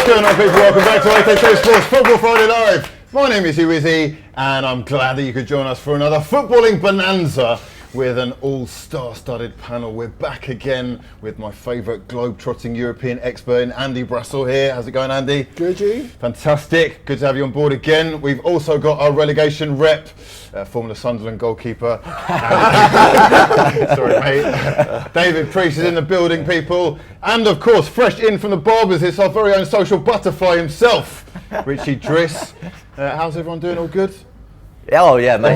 going on, people? Welcome back to 888sport Football Friday Live. My name is Hugh Izzy, and I'm glad that you could join us for another footballing bonanza with an all-star studded panel. We're back again with my favourite globe-trotting European expert in Andy Brassel here. How's it going, Andy? Good, you? Fantastic. Good to have you on board again. We've also got our relegation rep, former Sunderland goalkeeper. Sorry, mate. David Priest is in the building, people. And of course, fresh in from the barbers, it's our very own social butterfly himself, Richie Driss. How's everyone doing? All good? Oh yeah, mate.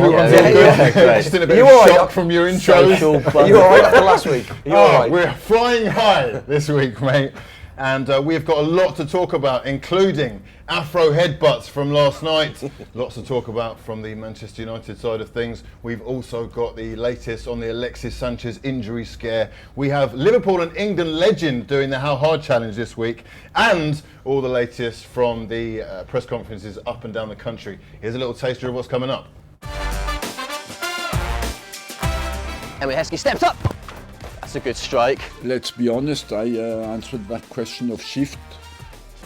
Just in a bit of shock from your intros. You all right after last week? You all right? We're flying high this week, mate. And we've got a lot to talk about, including Afro headbutts from last night. Lots to talk about from the Manchester United side of things. We've also got the latest on the Alexis Sanchez injury scare. We have Liverpool and England legend doing the How Hard Challenge this week. And all the latest from the press conferences up and down the country. Here's a little taster of what's coming up. Emre Heskey steps up. That's a good strike. Let's be honest, I answered that question of shift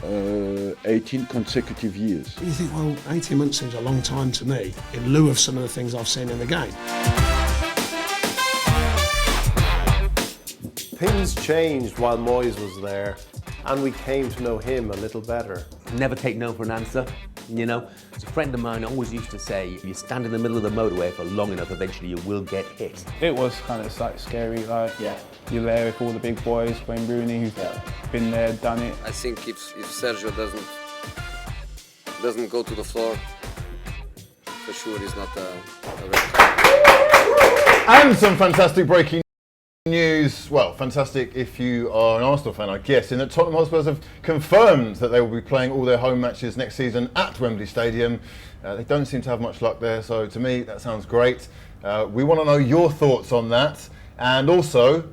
18 consecutive years. You think, well, 18 months seems a long time to me, in lieu of some of the things I've seen in the game. Things changed while Moyes was there, and we came to know him a little better. Never take no for an answer, you know. As a friend of mine always used to say, if you stand in the middle of the motorway for long enough, eventually you will get hit. It was kind of like scary, like you're there with all the big boys, Wayne Rooney, who've been there, done it. I think if Sergio doesn't go to the floor, for sure he's not a red card. And some fantastic breaking news. Well, fantastic if you are an Arsenal fan, I guess, in that Tottenham Hotspur have confirmed that they will be playing all their home matches next season at Wembley Stadium. They don't seem to have much luck there, so to me that sounds great. We want to know your thoughts on that, and also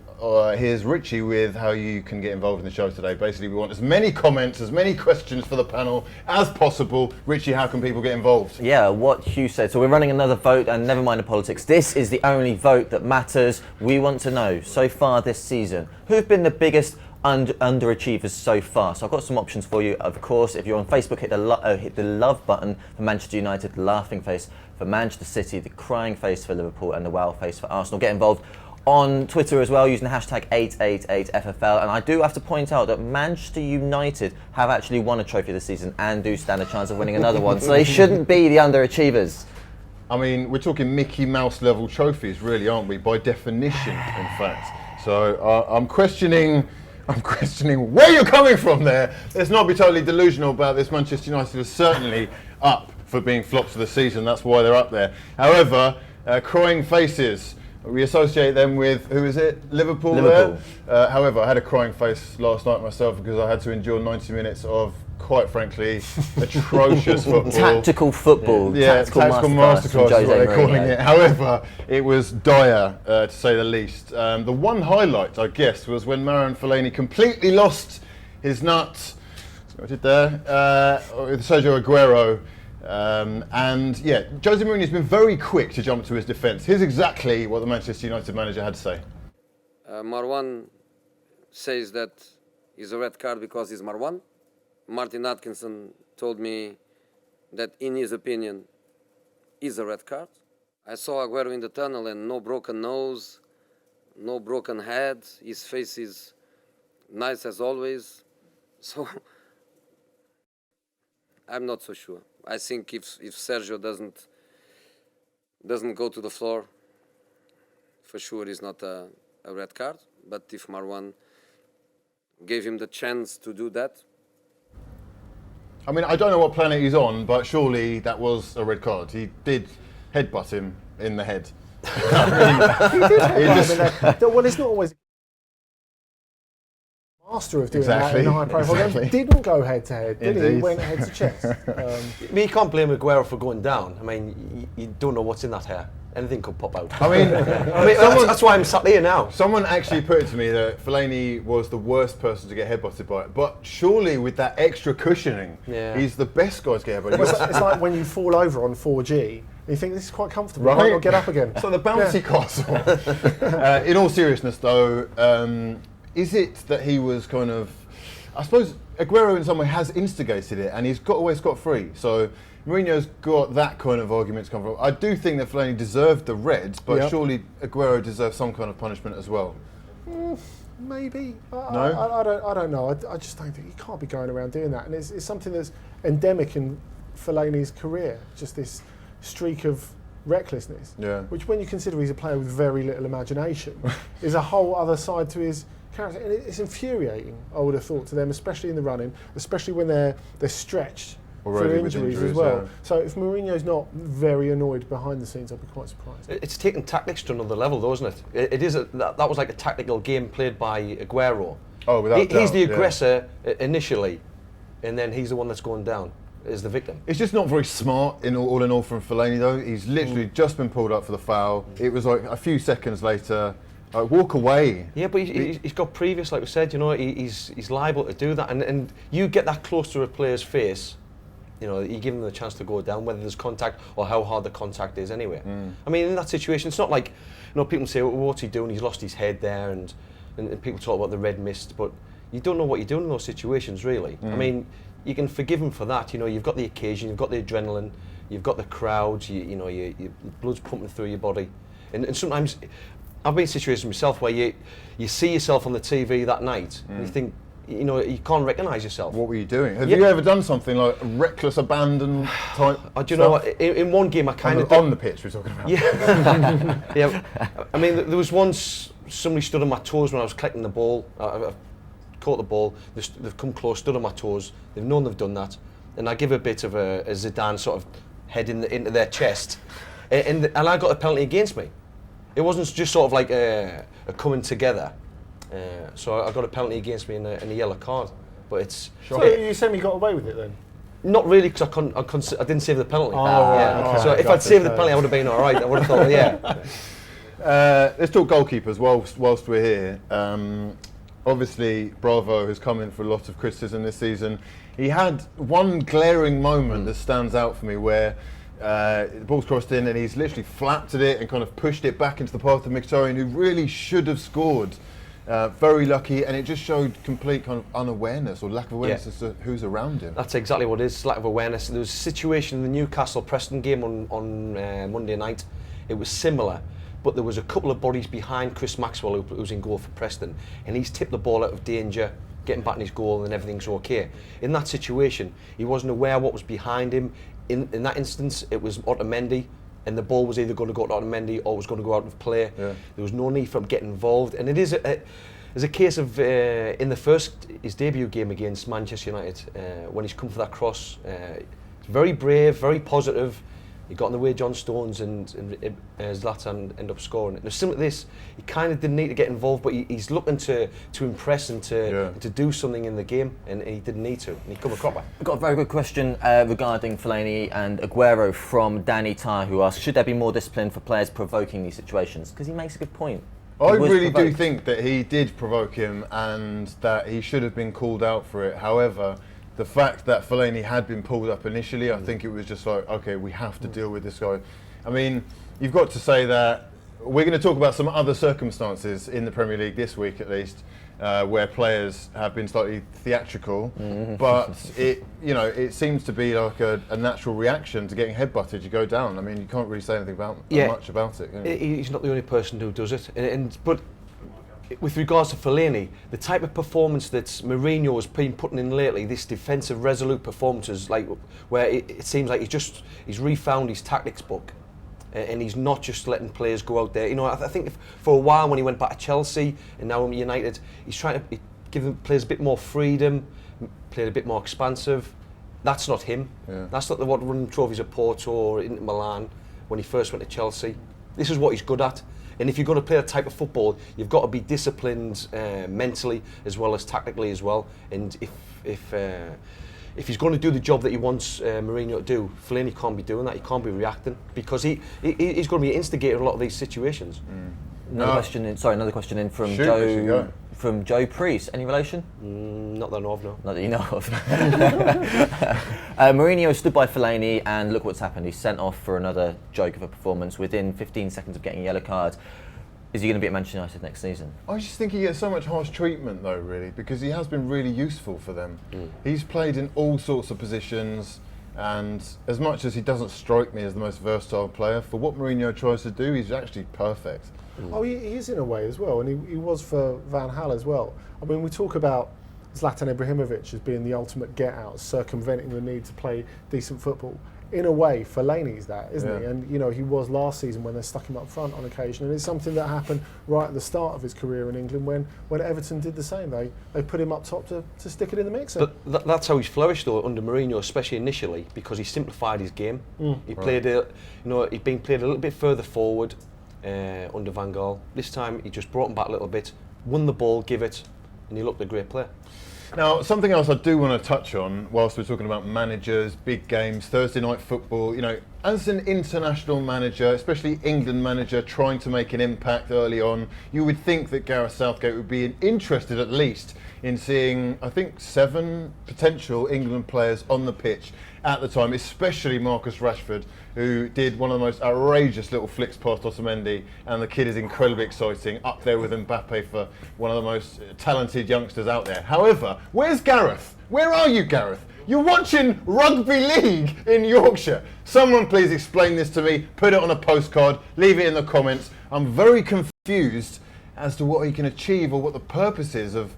here's Richie with how you can get involved in the show today. Basically, we want as many comments, as many questions for the panel as possible. Richie, how can people get involved? Yeah, what Hugh said. So we're running another vote, and never mind the politics. This is the only vote that matters. We want to know, so far this season, who've been the biggest underachievers so far. So I've got some options for you. Of course, if you're on Facebook, hit the love button for Manchester United, the laughing face for Manchester City, the crying face for Liverpool, and the wow face for Arsenal. Get involved on Twitter as well, using the hashtag 888FFL. And I do have to point out that Manchester United have actually won a trophy this season and do stand a chance of winning another one. So they shouldn't be the underachievers. I mean, we're talking Mickey Mouse level trophies, really, aren't we? By definition, in fact. So I'm questioning where you're coming from there. Let's not be totally delusional about this. Manchester United is certainly up for being flops of the season. That's why they're up there. However, crying faces, we associate them with, who is it? Liverpool. However, I had a crying face last night myself because I had to endure 90 minutes of, quite frankly, atrocious football. Tactical football. Yeah, tactical masterclass is what they're calling it. However, it was dire, to say the least. The one highlight, I guess, was when Marouane Fellaini completely lost his nuts. What did there? With Sergio Aguero. And yeah, Jose Mourinho's been very quick to jump to his defence. Here's exactly what the Manchester United manager had to say. Marwan says that it's a red card because he's Marwan. Martin Atkinson told me that in his opinion is a red card. I saw Aguero in the tunnel and no broken nose, no broken head. His face is nice as always. So I'm not so sure. I think if Sergio doesn't go to the floor, for sure it's not a red card. But if Marwan gave him the chance to do that. I mean, I don't know what planet he's on, but surely that was a red card. He did headbutt him in the head. Well, it's not always master of doing that in a high profile game. Didn't go head to head, did he? He went head to chest. You can't blame Aguero for going down. I mean, you don't know what's in that hair. Anything could pop out. I mean, that's why I'm sat here now. Someone actually put it to me that Fellaini was the worst person to get headbutted by it, but surely with that extra cushioning, he's the best guy to get headbutted. It's like when you fall over on 4G, you think this is quite comfortable, right? I'll get up again. So the bouncy castle. In all seriousness though, is it that he was kind of I suppose Aguero in some way has instigated it, and he's got away scot-free. So Mourinho's got that kind of argument to come from. I do think that Fellaini deserved the red, but surely Aguero deserves some kind of punishment as well. Maybe. No? I don't know. I just don't think you can't be going around doing that. And it's something that's endemic in Fellaini's career, just this streak of recklessness, which when you consider he's a player with very little imagination, is a whole other side to his character. And it's infuriating, I would have thought, to them, especially in the running, especially when they're stretched already through injuries as well. So if Mourinho's not very annoyed behind the scenes, I'd be quite surprised. It's taken tactics to another level, though, isn't it? It is that was like a tactical game played by Aguero. Oh, without doubt. He's the aggressor initially, and then he's the one that's going down as the victim. It's just not very smart all in all from Fellaini, though. He's literally just been pulled up for the foul. It was like a few seconds later. Walk away. Yeah, but he's got previous, like we said, you know, he's liable to do that, and you get that close to a player's face, you know, you give them the chance to go down, whether there's contact or how hard the contact is anyway. I mean, in that situation, it's not like, you know, people say, well, what's he doing? He's lost his head there, and people talk about the red mist, but you don't know what you're doing in those situations, really. I mean, you can forgive him for that. You know, you've got the occasion, you've got the adrenaline, you've got the crowds, you know, your blood's pumping through your body, and sometimes I've been in situations myself where you see yourself on the TV that night and you think, you know, you can't recognise yourself. What were you doing? Have you ever done something like reckless abandon type? Do you know what? In one game, I kind of on the pitch we're talking about. Yeah, yeah. I mean, there was once somebody stood on my toes when I was collecting the ball. I caught the ball. They've come close, stood on my toes. They've known they've done that, and I give a bit of a Zidane sort of head into their chest, and I got a penalty against me. It wasn't just sort of like a coming together. So I got a penalty against me and a yellow card. But it's... So you semi got away with it then? Not really, because I didn't save the penalty. Okay. So if I'd saved the penalty, I would have been all right. I would have thought, yeah. Let's talk goalkeepers whilst we're here. Obviously, Bravo has come in for a lot of criticism this season. He had one glaring moment that stands out for me where the ball's crossed in and he's literally flapped at it and kind of pushed it back into the path of Mkhitaryan, who really should have scored. Very lucky, and it just showed complete kind of unawareness or lack of awareness as to who's around him. That's exactly what it is, lack of awareness. There was a situation in the Newcastle-Preston game on Monday night. It was similar, but there was a couple of bodies behind Chris Maxwell, who was in goal for Preston, and he's tipped the ball out of danger, getting back in his goal, and everything's okay. In that situation, he wasn't aware what was behind him. In that instance, it was Otamendi, and the ball was either going to go to Otamendi or was going to go out of play. Yeah. There was no need for him getting involved, and it is a case of in his debut game against Manchester United, when he's come for that cross. It's very brave, very positive. He got in the way of John Stones and Zlatan ended up scoring. And similar to this, he kind of didn't need to get involved, but he's looking to impress and to do something in the game, and he didn't need to, and he come a cropper. We've got a very good question regarding Fellaini and Aguero from Danny Tarr, who asks, should there be more discipline for players provoking these situations? Because he makes a good point. I really do think that he did provoke him and that he should have been called out for it. However, the fact that Fellaini had been pulled up initially, I think it was just like, okay, we have to deal with this guy. I mean, you've got to say that we're going to talk about some other circumstances in the Premier League this week, at least, where players have been slightly theatrical. But it seems to be like a natural reaction to getting headbutted. You go down. I mean, you can't really say anything much about it. You know? He's not the only person who does it, but. With regards to Fellaini, the type of performance that Mourinho has been putting in lately, this defensive, resolute performances, like where it seems like he's refound his tactics book, and he's not just letting players go out there. You know, I think for a while when he went back to Chelsea and now at United, he's trying to give the players a bit more freedom, played a bit more expansive. That's not him. Yeah. That's not what running trophies at Porto or Inter Milan when he first went to Chelsea. This is what he's good at. And if you're going to play that type of football, you've got to be disciplined mentally as well as tactically as well. And if he's going to do the job that he wants Mourinho to do, Fellaini can't be doing that. He can't be reacting Mm. because he's going to be an instigator in a lot of these situations. Another question in from Joe. From Joe Priest. Any relation? Not that I know of, no. Not that you know of. Mourinho stood by Fellaini, and look what's happened. He's sent off for another joke of a performance within 15 seconds of getting a yellow card. Is he going to be at Manchester United next season? I just think he gets so much harsh treatment though, really, because he has been really useful for them. He's played in all sorts of positions, and as much as he doesn't strike me as the most versatile player, for what Mourinho tries to do, he's actually perfect. Oh, he is in a way as well, and he was for Van Gaal as well. I mean, we talk about Zlatan Ibrahimovic as being the ultimate get-out, circumventing the need to play decent football. In a way, Fellaini's that, isn't he? And, you know, he was last season when they stuck him up front on occasion, and it's something that happened right at the start of his career in England when Everton did the same. They put him up top to stick it in the mixer. But that's how he's flourished though under Mourinho, especially initially, because he simplified his game. He played he'd been played a little bit further forward under Van Gaal. This time he just brought him back a little bit, won the ball, give it, and he looked a great player. Now, something else I do want to touch on, whilst we're talking about managers, big games, Thursday night football, you know, as an international manager, especially England manager, trying to make an impact early on, you would think that Gareth Southgate would be interested at least in seeing, I think, 7 potential England players on the pitch at the time, especially Marcus Rashford, who did one of the most outrageous little flicks past Otamendi, and the kid is incredibly exciting, up there with Mbappe for one of the most talented youngsters out there. However, where's Gareth? Where are you, Gareth? You're watching rugby league in Yorkshire. Someone please explain this to me, put it on a postcard, leave it in the comments. I'm very confused as to what he can achieve or what the purpose is of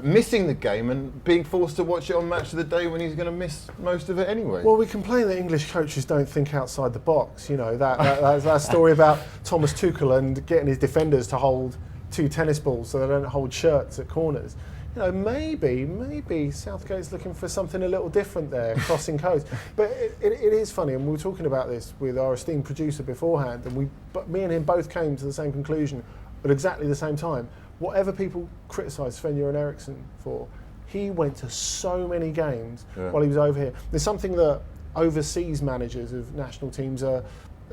missing the game and being forced to watch it on Match of the Day when he's going to miss most of it anyway. Well, we complain that English coaches don't think outside the box. You know, that story about Thomas Tuchel and getting his defenders to hold 2 tennis balls so they don't hold shirts at corners. You know, maybe Southgate's looking for something a little different there, crossing codes. But it is funny, and we were talking about this with our esteemed producer beforehand, and me and him both came to the same conclusion at exactly the same time. Whatever people criticise Sven-Göran Eriksson for, he went to so many games while he was over here. There's something that overseas managers of national teams are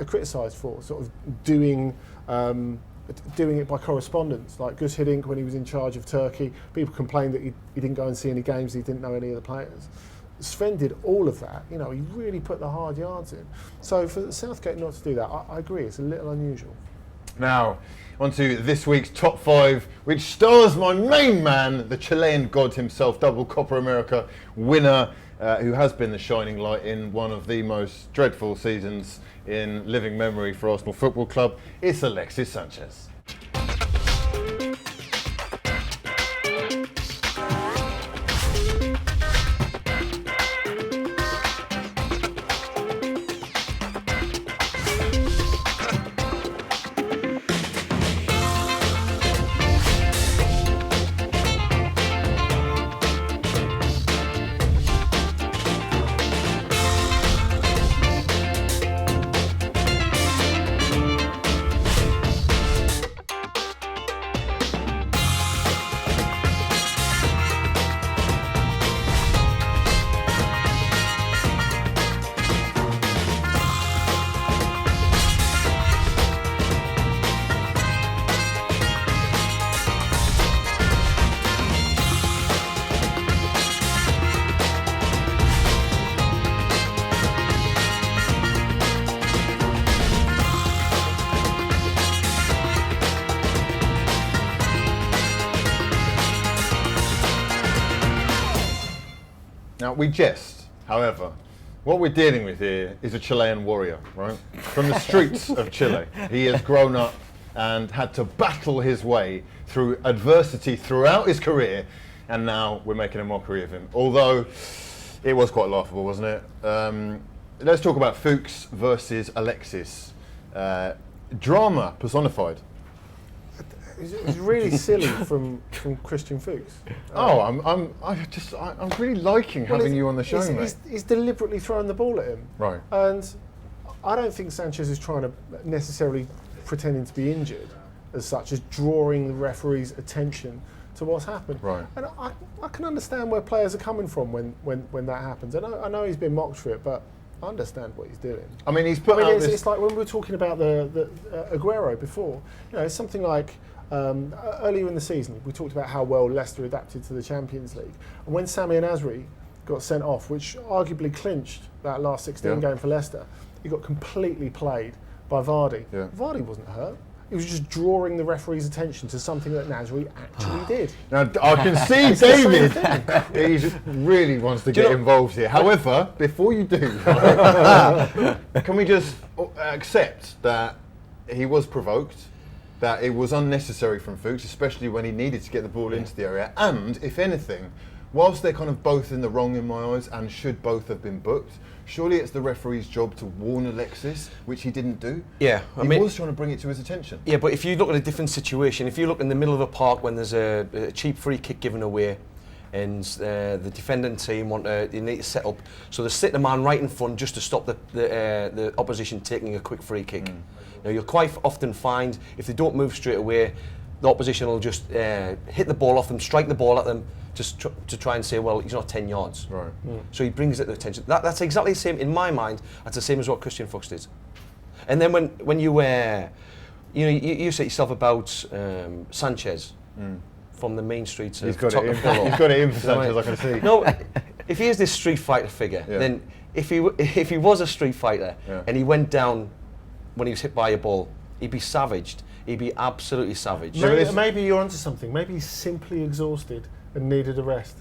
criticised for, sort of doing it by correspondence. Like Gus Hiddink, when he was in charge of Turkey, people complained that he didn't go and see any games, he didn't know any of the players. Sven did all of that. You know, he really put the hard yards in. So for Southgate not to do that, I agree, it's a little unusual. Now, on to this week's top 5, which stars my main man, the Chilean god himself, double Copa America winner, who has been the shining light in one of the most dreadful seasons in living memory for Arsenal Football Club. It's Alexis Sanchez. Now, we jest, however, what we're dealing with here is a Chilean warrior, right? From the streets of Chile. He has grown up and had to battle his way through adversity throughout his career, and now we're making a mockery of him. Although, it was quite laughable, wasn't it? Let's talk about Fuchs versus Alexis. Drama personified. It was really silly from Christian Fuchs. I'm really liking having you on the show, mate. He's deliberately throwing the ball at him. Right. And I don't think Sanchez is trying to necessarily pretending to be injured as such, as drawing the referee's attention to what's happened. Right. And I can understand where players are coming from when that happens. I know he's been mocked for it, but I understand what he's doing. I mean, he's put out this... It's like when we were talking about the Aguero before. You know, it's something like earlier in the season, we talked about how well Leicester adapted to the Champions League. And when Sami and Nasri got sent off, which arguably clinched that last 16 game for Leicester, he got completely played by Vardy. Yeah. Vardy wasn't hurt. He was just drawing the referee's attention to something that Nasri actually did. Now, I can see David, he just really wants to get involved here. However, before you do, can we just accept that he was provoked, that it was unnecessary from Fuchs, especially when he needed to get the ball into the area, and, if anything, whilst they're kind of both in the wrong in my eyes and should both have been booked, surely it's the referee's job to warn Alexis, which he didn't do. Yeah, he was trying to bring it to his attention. Yeah, but if you look at a different situation, if you look in the middle of a park when there's a cheap free kick given away, and the defending team they need to set up, so they're sitting a man right in front just to stop the opposition taking a quick free kick. Now you'll quite often find if they don't move straight away, the opposition will just hit the ball off them, strike the ball at them, just to try and say, well, he's not 10 yards. Right. So he brings it to attention. That's exactly the same, in my mind, that's the same as what Christian Fuchs did. And then when you said yourself about Sanchez from the main streets of Tottenham. He's got it in for Sanchez, I can see. No, if he is this street fighter figure, then if he was a street fighter and he went down when he was hit by a ball, he'd be savaged. He'd be absolutely savage. Maybe you're onto something. Maybe he's simply exhausted and needed a rest.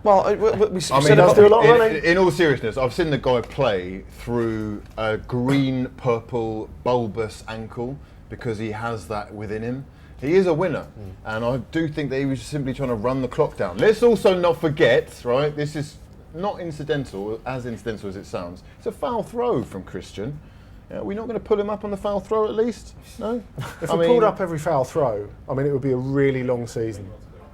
Well, in all seriousness, I've seen the guy play through a green-purple bulbous ankle because he has that within him. He is a winner, and I do think that he was simply trying to run the clock down. Let's also not forget, right, this is not incidental, as incidental as it sounds. It's a foul throw from Christian. Are we not going to pull him up on the foul throw at least? No? If we pulled up every foul throw, I mean, it would be a really long season.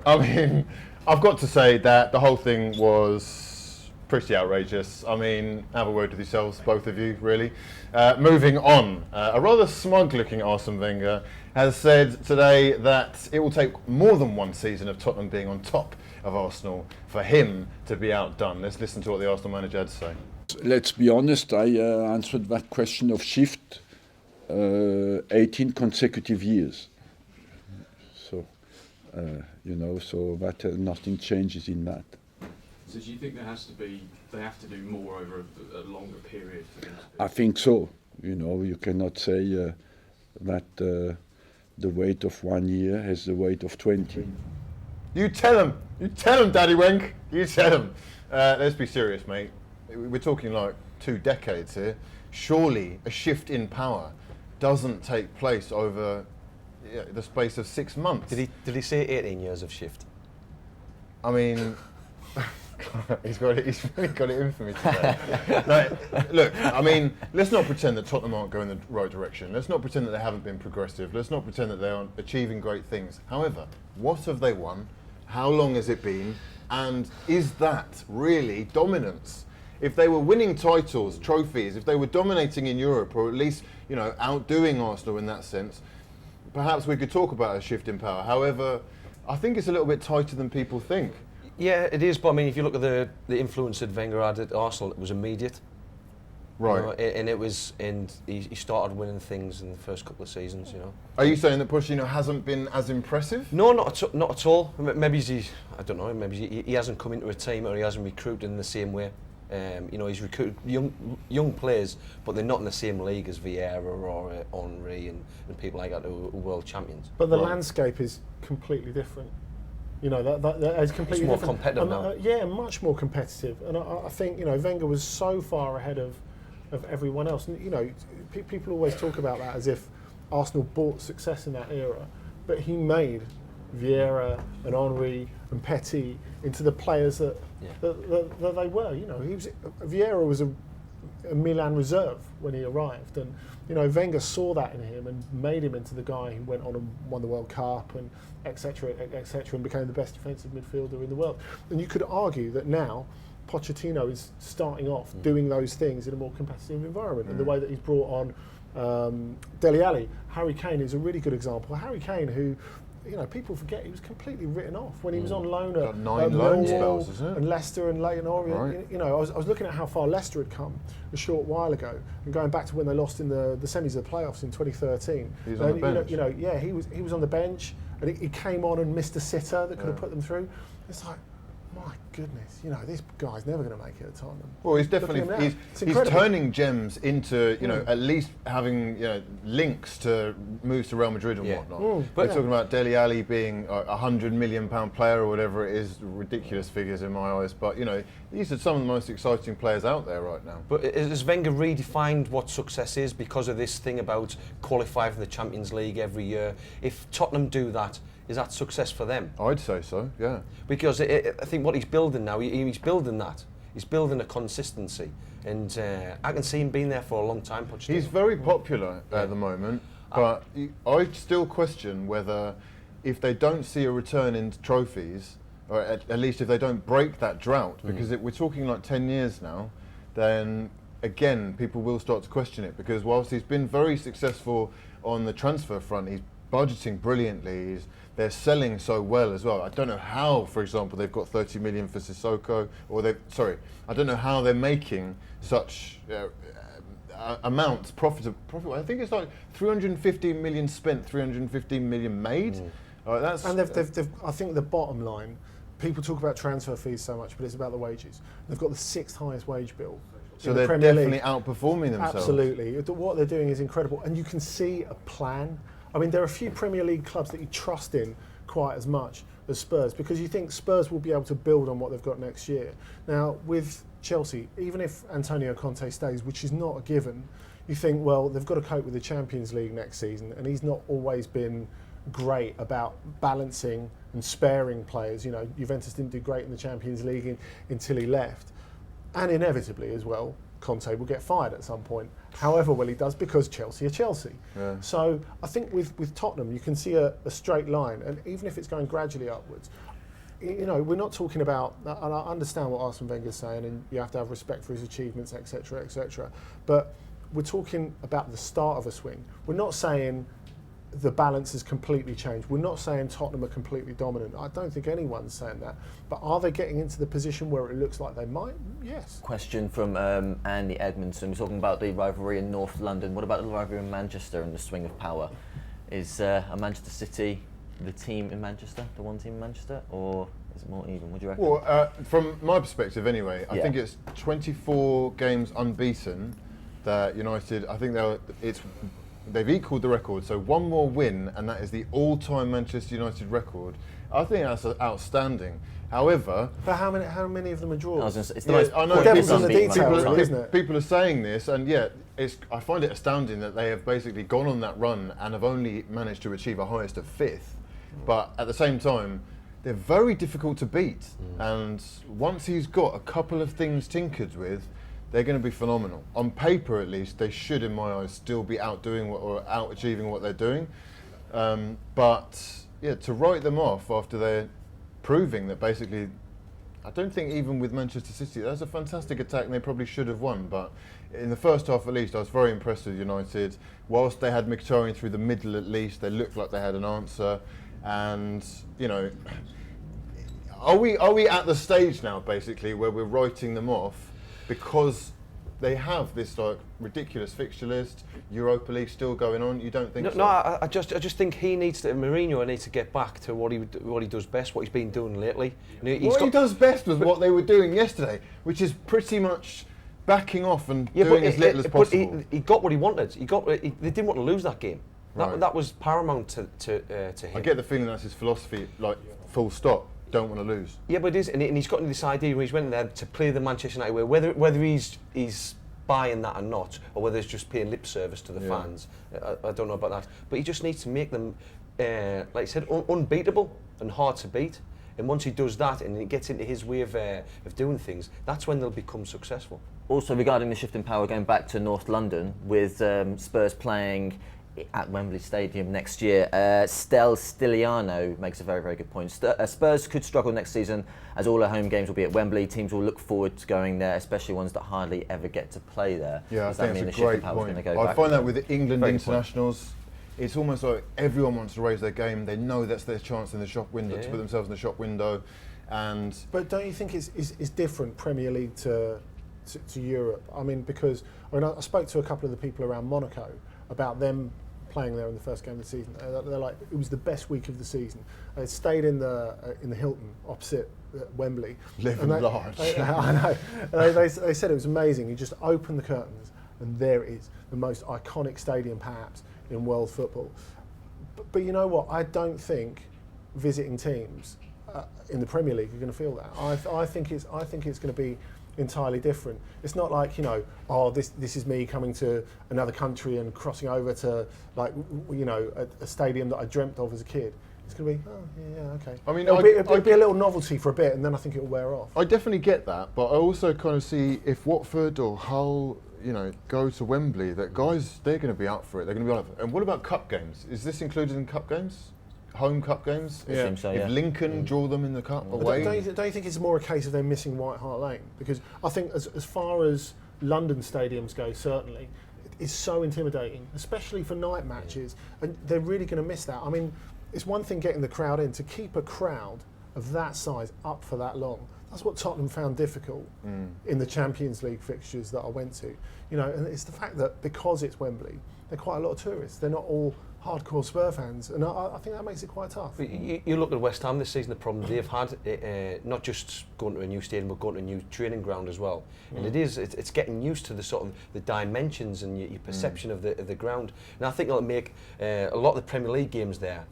I mean, I've got to say that the whole thing was pretty outrageous. I mean, have a word with yourselves, both of you, really. Moving on, a rather smug-looking Arsene Wenger has said today that it will take more than one season of Tottenham being on top of Arsenal for him to be outdone. Let's listen to what the Arsenal manager had to say. Let's be honest, I answered that question of shift 18 consecutive years. So, so that nothing changes in that. So do you think they have to do more over a longer period for them to do? I think so. You cannot say that the weight of 1 year has the weight of 20. You tell him, Daddy Wenk. You tell him. Let's be serious, mate. We're talking like 2 decades here. Surely a shift in power doesn't take place over the space of 6 months. Did he say 18 years of shift? I mean, he's really got it in for me today. Look, I mean, let's not pretend that Tottenham aren't going the right direction. Let's not pretend that they haven't been progressive. Let's not pretend that they aren't achieving great things. However, what have they won? How long has it been? And is that really dominance? If they were winning titles, trophies, if they were dominating in Europe, or at least, outdoing Arsenal in that sense, perhaps we could talk about a shift in power. However, I think it's a little bit tighter than people think. Yeah, it is, but I mean, if you look at the influence that Wenger had at Arsenal, it was immediate. Right. And he started winning things in the first couple of seasons, Are you saying that Pochettino hasn't been as impressive? No, not at all. Maybe he hasn't come into a team, or he hasn't recruited in the same way. He's recruited young players, but they're not in the same league as Vieira or Henry and people like that who are world champions. But the landscape is completely different. That is completely more different. Competitive now. Yeah, much more competitive. And I think Wenger was so far ahead of everyone else. And people always talk about that as if Arsenal bought success in that era, but he made Vieira and Henry and Petit into the players that they were. Vieira was a Milan reserve when he arrived, and Wenger saw that in him and made him into the guy who went on and won the World Cup and etc., and became the best defensive midfielder in the world. And you could argue that now Pochettino is starting off doing those things in a more competitive environment, and the way that he's brought on Dele Alli. Harry Caine is a really good example. Harry Caine, who people forget he was completely written off when he was on loan at 9 loan spells, isn't it? And Leicester and Leyton Orient. Right. I was looking at how far Leicester had come a short while ago, and going back to when they lost in the semis of the playoffs in 2013. He was on the bench. He was on the bench, and he came on and missed a sitter that could have put them through. It's like, my goodness, you know, this guy's never going to make it at Tottenham. Well, he's definitely he's turning gems into, you know, at least having, you know, links to moves to Real Madrid and whatnot. But talking about Dele Alli being a £100 million player or whatever it is, ridiculous figures in my eyes. But you know, these are some of the most exciting players out there right now. But has Wenger redefined what success is because of this thing about qualifying for the Champions League every year? If Tottenham do that, is that success for them? I'd say so, yeah. Because I think what he's building now, he's building that. He's building a consistency. And I can see him being there for a long time. Pochettino. He's very popular at the moment, but I still question whether if they don't see a return in trophies, or at least if they don't break that drought, because we're talking like 10 years now, then again, people will start to question it, because whilst he's been very successful on the transfer front, he's budgeting brilliantly, they're selling so well as well. I don't know how, for example, they've got 30 million for Sissoko, or I don't know how they're making such amounts profitable. I think it's like 315 million spent, 315 million made. And they've I think the bottom line, people talk about transfer fees so much, but it's about the wages. They've got the 6th highest wage bill. So they're definitely outperforming themselves. Absolutely. What they're doing is incredible. And you can see a plan. I mean, there are a few Premier League clubs that you trust in quite as much as Spurs, because you think Spurs will be able to build on what they've got next year. Now, with Chelsea, even if Antonio Conte stays, which is not a given, you think, well, they've got to cope with the Champions League next season, and he's not always been great about balancing and sparing players. You know, Juventus didn't do great in the Champions League until he left. And inevitably as well, Conte will get fired at some point, however well he does, because Chelsea are Chelsea. Yeah. So I think with Tottenham, you can see a straight line, and even if it's going gradually upwards, you know, we're not talking about, and I understand what Arsene Wenger's saying, and you have to have respect for his achievements, etc., etc., but we're talking about the start of a swing. We're not saying the balance has completely changed. We're not saying Tottenham are completely dominant. I don't think anyone's saying that. But are they getting into the position where it looks like they might? Yes. Question from Andy Edmondson. We're talking about the rivalry in North London. What about the rivalry in Manchester and the swing of power? Is Manchester City the team in Manchester, the one team in Manchester, or is it more even? What do you reckon? Well, from my perspective anyway, I think it's 24 games unbeaten that United, I think they've equalled the record, so one more win, and that is the all-time Manchester United record. I think that's outstanding. However, but how many of them are draws? It's the most I know devil's in the details, isn't it? People are saying this, and yet I find it astounding that they have basically gone on that run and have only managed to achieve a highest of 5th. But at the same time, they're very difficult to beat, and once he's got a couple of things tinkered with, they're going to be phenomenal. On paper, at least, they should, in my eyes, still be outdoing or out-achieving what they're doing. But yeah, to write them off after they're proving that basically, I don't think even with Manchester City, that's a fantastic attack and they probably should have won. But in the first half, at least, I was very impressed with United. Whilst they had Mkhitaryan through the middle, at least, they looked like they had an answer. And you know, are we at the stage now, basically, where we're writing them off because they have this like ridiculous fixture list, Europa League still going on? You don't think so? No, I just think Mourinho needs to get back to what he does best, what he's been doing lately. What he does best was what they were doing yesterday, which is pretty much backing off and doing as little as possible. But he got what he wanted. They didn't want to lose that game. Right. That was paramount to him. I get the feeling that's his philosophy, like full stop. Don't want to lose. Yeah, but it is, and he's got this idea where he's went there to play the Manchester United way, whether he's buying that or not, or whether it's just paying lip service to the fans. I don't know about that. But he just needs to make them, like I said, unbeatable and hard to beat. And once he does that and it gets into his way of doing things, that's when they'll become successful. Also, regarding the shift in power, going back to North London, with Spurs playing at Wembley Stadium next year, Stel Stiliano makes a very, very good point. Spurs could struggle next season as all their home games will be at Wembley. Teams will look forward to going there, especially ones that hardly ever get to play there. Yeah, I think that's a great point. I find that with the England internationals, it's almost like everyone wants to raise their game. They know that's their chance in the shop window to put themselves in the shop window. But don't you think it's different, Premier League to Europe? I mean, because I spoke to a couple of the people around Monaco about them playing there in the first game of the season. They're like, it was the best week of the season. They stayed in the Hilton opposite Wembley. Living large. I know. They said it was amazing. You just open the curtains and there it is, the most iconic stadium perhaps in world football. But you know what? I don't think visiting teams in the Premier League are going to feel that. I think it's going to be entirely different. It's not like, you know, oh, this is me coming to another country and crossing over to, like, you know, a stadium that I dreamt of as a kid. It's going to be, oh, yeah, okay. I mean, it'll be a little novelty for a bit, and then I think it'll wear off. I definitely get that, but I also kind of see if Watford or Hull, you know, go to Wembley, that guys, they're going to be up for it. They're going to be up for it. And what about cup games? Is this included in cup games? Home cup games? Yeah. So, yeah. If Lincoln draw them in the cup away? Don't you think it's more a case of them missing White Hart Lane? Because I think as far as London stadiums go, certainly, it's so intimidating, especially for night matches, and they're really going to miss that. I mean, it's one thing getting the crowd in. To keep a crowd of that size up for that long, that's what Tottenham found difficult in the Champions League fixtures that I went to. You know, and it's the fact that because it's Wembley, there are quite a lot of tourists. They're not all hardcore Spur fans, and I think that makes it quite tough. You look at West Ham this season, the problem they've had, not just going to a new stadium, but going to a new training ground as well. And it's getting used to the sort of the dimensions and your perception of the ground. And I think it'll make a lot of the Premier League games there,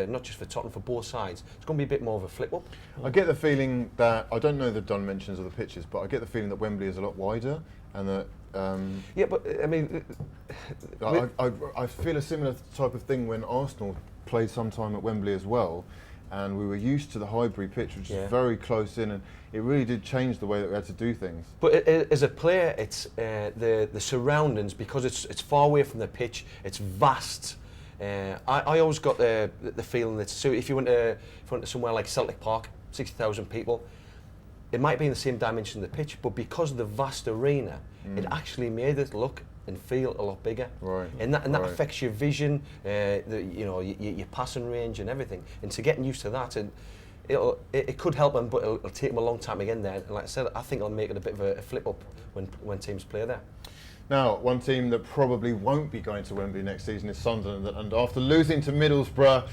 not just for Tottenham, for both sides, it's going to be a bit more of a flip up. I get the feeling that, I don't know the dimensions of the pitches, but I get the feeling that Wembley is a lot wider, and that yeah, but I mean, I feel a similar type of thing when Arsenal played some time at Wembley as well, and we were used to the Highbury pitch, which is very close in, and it really did change the way that we had to do things. But as a player, it's the surroundings, because it's far away from the pitch, it's vast. I always got the feeling that, so if you went to somewhere like Celtic Park, 60,000 people, it might be in the same dimension of the pitch, but because of the vast arena, it actually made it look and feel a lot bigger. Right. And that affects your vision, your passing range and everything. And to getting used to that, and it could help them, but it'll take them a long time again there. And like I said, I think it'll make it a bit of a flip up when teams play there. Now, one team that probably won't be going to Wembley next season is Sunderland, and after losing to Middlesbrough,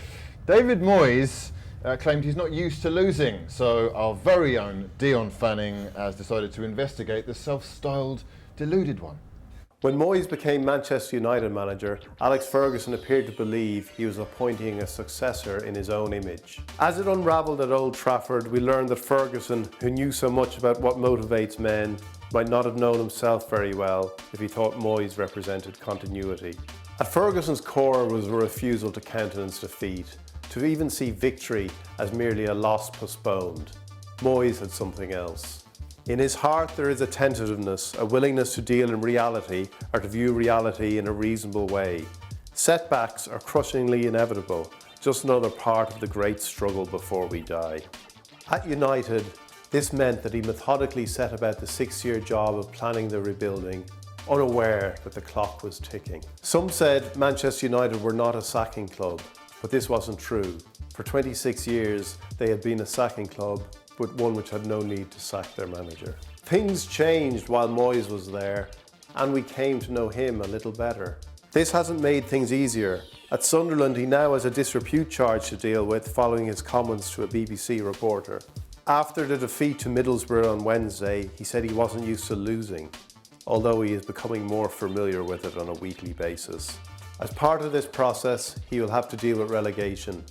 David Moyes claimed he's not used to losing. So our very own Dion Fanning has decided to investigate the self-styled deluded one. When Moyes became Manchester United manager, Alex Ferguson appeared to believe he was appointing a successor in his own image. As it unravelled at Old Trafford, we learned that Ferguson, who knew so much about what motivates men, might not have known himself very well if he thought Moyes represented continuity. At Ferguson's core was a refusal to countenance defeat, to even see victory as merely a loss postponed. Moyes had something else. In his heart there is a tentativeness, a willingness to deal in reality or to view reality in a reasonable way. Setbacks are crushingly inevitable, just another part of the great struggle before we die. At United, this meant that he methodically set about the 6-year job of planning the rebuilding, unaware that the clock was ticking. Some said Manchester United were not a sacking club, but this wasn't true. For 26 years, they had been a sacking club, but one which had no need to sack their manager. Things changed while Moyes was there, and we came to know him a little better. This hasn't made things easier. At Sunderland, he now has a disrepute charge to deal with following his comments to a BBC reporter. After the defeat to Middlesbrough on Wednesday, he said he wasn't used to losing, although he is becoming more familiar with it on a weekly basis. As part of this process, he will have to deal with relegation,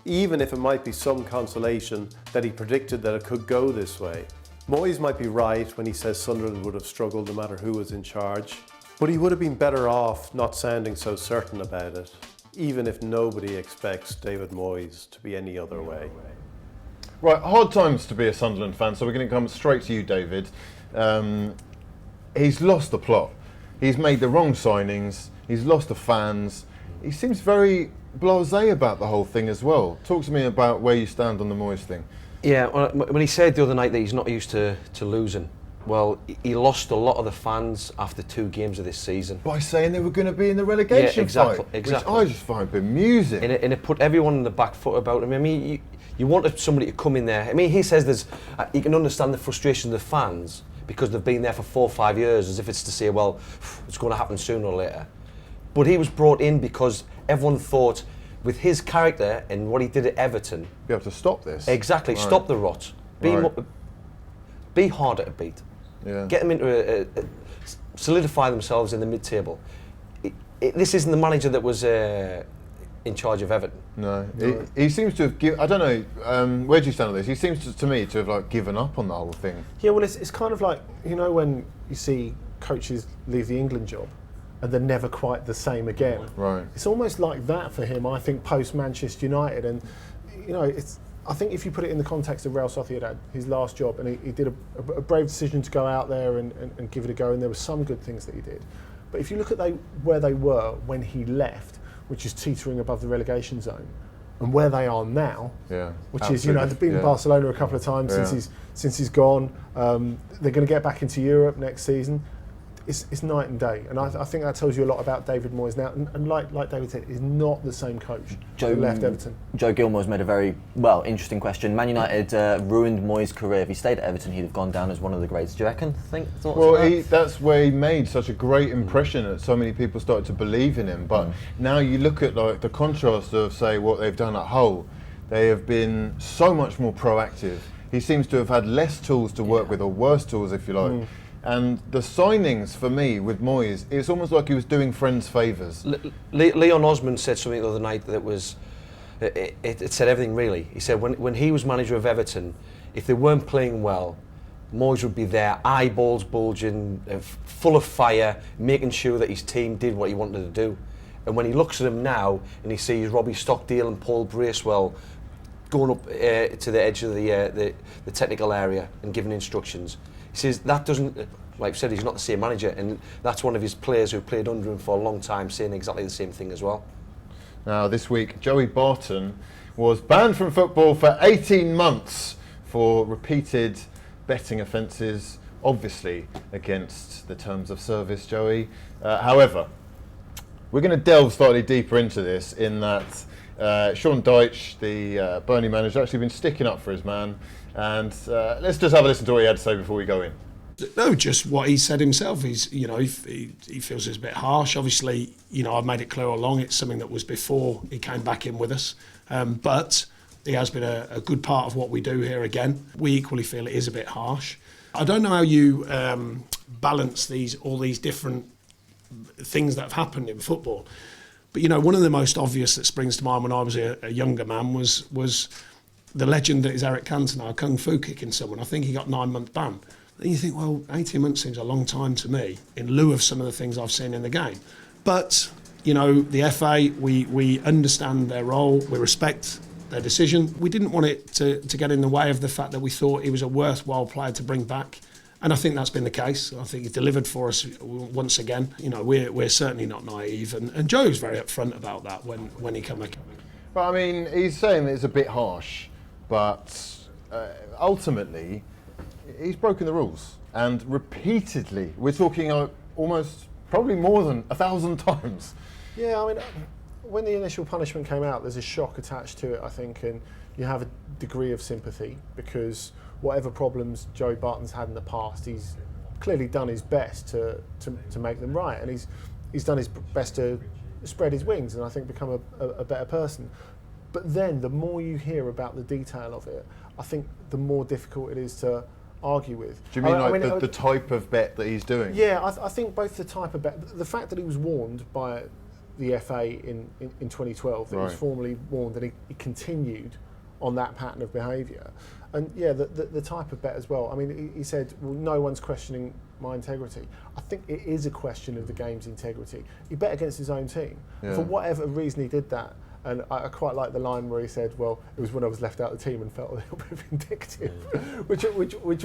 even if it might be some consolation that he predicted that it could go this way. Moyes might be right when he says Sunderland would have struggled no matter who was in charge, but he would have been better off not sounding so certain about it, even if nobody expects David Moyes to be any other way. Right, hard times to be a Sunderland fan, so we're going to come straight to you, David. He's lost the plot. He's made the wrong signings. He's lost the fans. He seems very blasé about the whole thing as well. Talk to me about where you stand on the Moyes thing. Yeah, when he said the other night that he's not used to losing, well, he lost a lot of the fans after 2 games of this season. By saying they were going to be in the relegation fight, which I just find bemusing. And it put everyone on the back foot about him. I mean, you wanted somebody to come in there. I mean, he says you can understand the frustration of the fans because they've been there for 4 or 5 years, as if it's to say, well, it's going to happen sooner or later. But he was brought in because everyone thought, with his character and what he did at Everton, be able to stop this. Exactly, Right. stop the rot. Be harder to beat. Yeah. Get them into solidify themselves in the mid-table. This isn't the manager that was in charge of Everton. No, he seems to have I don't know. Where do you stand on this? He seems to me to have like given up on the whole thing. Yeah, well, it's kind of like, you know, when you see coaches leave the England job and they're never quite the same again. Right. It's almost like that for him, I think, post Manchester United. And, you know, I think if you put it in the context of Real Sociedad, his last job, and he did a brave decision to go out there and give it a go, and there were some good things that he did. But if you look at where they were when he left, which is teetering above the relegation zone, and where they are now, which is, you know, they've been in Barcelona a couple of times since he's gone. They're going to get back into Europe next season. It's night and day, and I think that tells you a lot about David Moyes now. And like David said, he's not the same coach who left Everton. Joe Gilmore's made a very interesting question. Man United ruined Moyes' career. If he stayed at Everton, he'd have gone down as one of the greats. Do you reckon? That's where he made such a great impression that so many people started to believe in him. But now you look at like the contrast of, say, what they've done at Hull. They have been so much more proactive. He seems to have had less tools to work with, or worse tools, if you like. And the signings for me with Moyes, it's almost like he was doing friends favours. Leon Osmond said something the other night that was, it said everything really. He said when he was manager of Everton, if they weren't playing well, Moyes would be there, eyeballs bulging, full of fire, making sure that his team did what he wanted to do. And when he looks at him now and he sees Robbie Stockdale and Paul Bracewell going up to the edge of the technical area and giving instructions, he says that doesn't, like I said, he's not the same manager, and that's one of his players who played under him for a long time saying exactly the same thing as well. Now this week, Joey Barton was banned from football for 18 months for repeated betting offences, obviously against the terms of service, Joey. However, we're going to delve slightly deeper into this in that Sean Dyche, the Burnley manager, has actually been sticking up for his man. And let's just have a listen to what he had to say before we go in. No, just what he said himself. He's, you know, he feels it's a bit harsh. Obviously, you know, I've made it clear all along it's something that was before he came back in with us. But he has been a good part of what we do here again. We equally feel it is a bit harsh. I don't know how you balance all these different things that have happened in football. But, you know, one of the most obvious that springs to mind when I was a younger man was the legend that is Eric Cantona, Kung Fu kicking someone. I think he got 9-month ban. Then you think, well, 18 months seems a long time to me, in lieu of some of the things I've seen in the game. But, you know, the FA, we understand their role, we respect their decision. We didn't want it to get in the way of the fact that we thought he was a worthwhile player to bring back. And I think that's been the case. I think he delivered for us once again. You know, we're certainly not naive. And Joe's very upfront about that when he came back. Well, I mean, he's saying that it's a bit harsh. But ultimately, he's broken the rules, and repeatedly. We're talking almost, probably more than 1,000 times. Yeah, I mean, when the initial punishment came out, there's a shock attached to it, I think, and you have a degree of sympathy because whatever problems Joey Barton's had in the past, he's clearly done his best to make them right, and he's done his best to spread his wings and I think become a better person. But then the more you hear about the detail of it, I think the more difficult it is to argue with. Do you mean the type of bet that he's doing? Yeah, I think both the type of bet, the fact that he was warned by the FA in 2012, that he was formally warned, and he continued on that pattern of behaviour. And yeah, the type of bet as well. I mean, he said, well, no one's questioning my integrity. I think it is a question of the game's integrity. He bet against his own team. Yeah. For whatever reason he did that. And I quite like the line where he said, "Well, it was when I was left out of the team and felt a little bit vindictive," which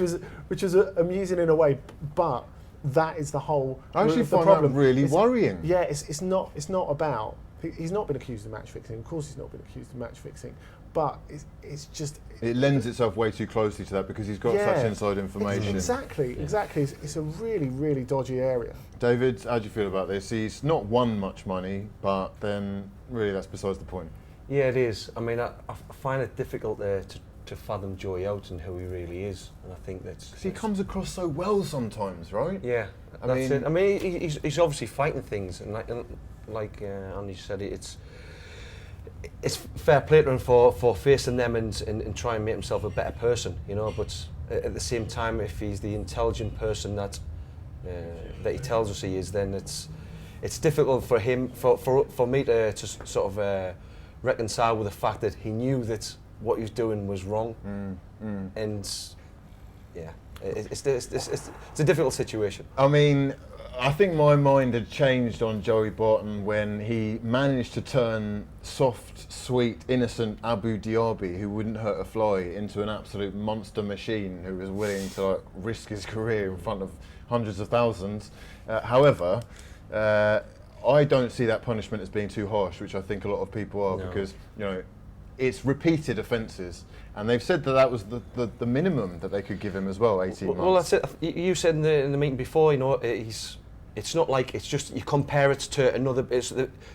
was amusing in a way. But that is the whole. I actually find that really worrying. Yeah, it's not about. He's not been accused of match fixing. Of course, he's not been accused of match fixing. But it's just. It lends itself way too closely to that because he's got such inside information. Exactly. It's a really, really dodgy area. David, how do you feel about this? He's not won much money, but then really that's besides the point. Yeah, it is. I mean, I find it difficult to fathom Joey out and who he really is, and I think that's... Because he comes across so well sometimes, right? Yeah, That's it. I mean, he's obviously fighting things, and like Andy said, it's fair play to him for facing them and trying to make himself a better person, you know. But at the same time, if he's the intelligent person that he tells us he is, then it's difficult for him for me to sort of reconcile with the fact that he knew that what he was doing was wrong, and yeah. It's a difficult situation. I mean, I think my mind had changed on Joey Barton when he managed to turn soft, sweet, innocent Abu Diaby, who wouldn't hurt a fly, into an absolute monster machine who was willing to risk his career in front of hundreds of thousands. However, I don't see that punishment as being too harsh, which I think a lot of people are, because it's repeated offences. And they've said that was the minimum that they could give him as well, 18 months. Well, that's it. You said in the meeting before, it's not like it's just you compare it to another.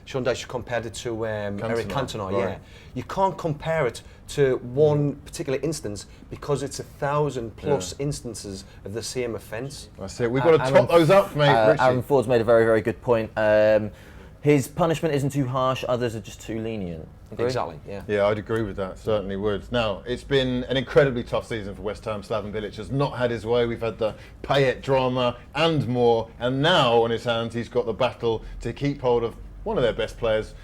Sean Dyche compared it to Eric Cantona. Right. Yeah, you can't compare it to one particular instance because it's 1,000+ instances of the same offence. That's it. We've got to top those up, mate. Aaron Ford's made a very, very good point. His punishment isn't too harsh, others are just too lenient. Agree? Exactly, yeah. Yeah, I'd agree with that, certainly would. Now, it's been an incredibly tough season for West Ham. Slaven Bilic has not had his way. We've had the Payet drama and more. And now, on his hands, he's got the battle to keep hold of one of their best players,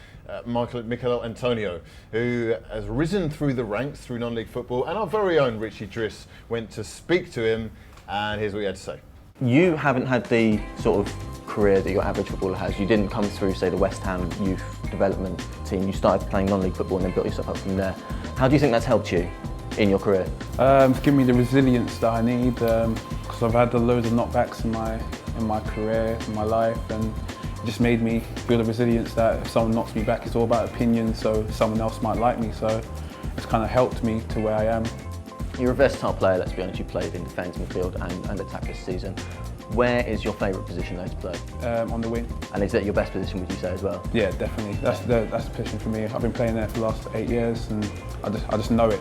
Mikel Antonio, who has risen through the ranks through non-league football. And our very own Richie Driss went to speak to him, and here's what he had to say. You haven't had the sort of career that your average footballer has. You didn't come through, say, the West Ham youth development team. You started playing non-league football and then built yourself up from there. How do you think that's helped you in your career? It's given me the resilience that I need, because I've had loads of knockbacks in my career, in my life, and it just made me feel the resilience that if someone knocks me back, it's all about opinion, so someone else might like me. So it's kind of helped me to where I am. You're a versatile player, let's be honest. You played in defence, midfield and attack this season. Where is your favourite position though to play? On the wing. And is that your best position, would you say, as well? Yeah, definitely. That's the position for me. I've been playing there for the last 8 years and I just know it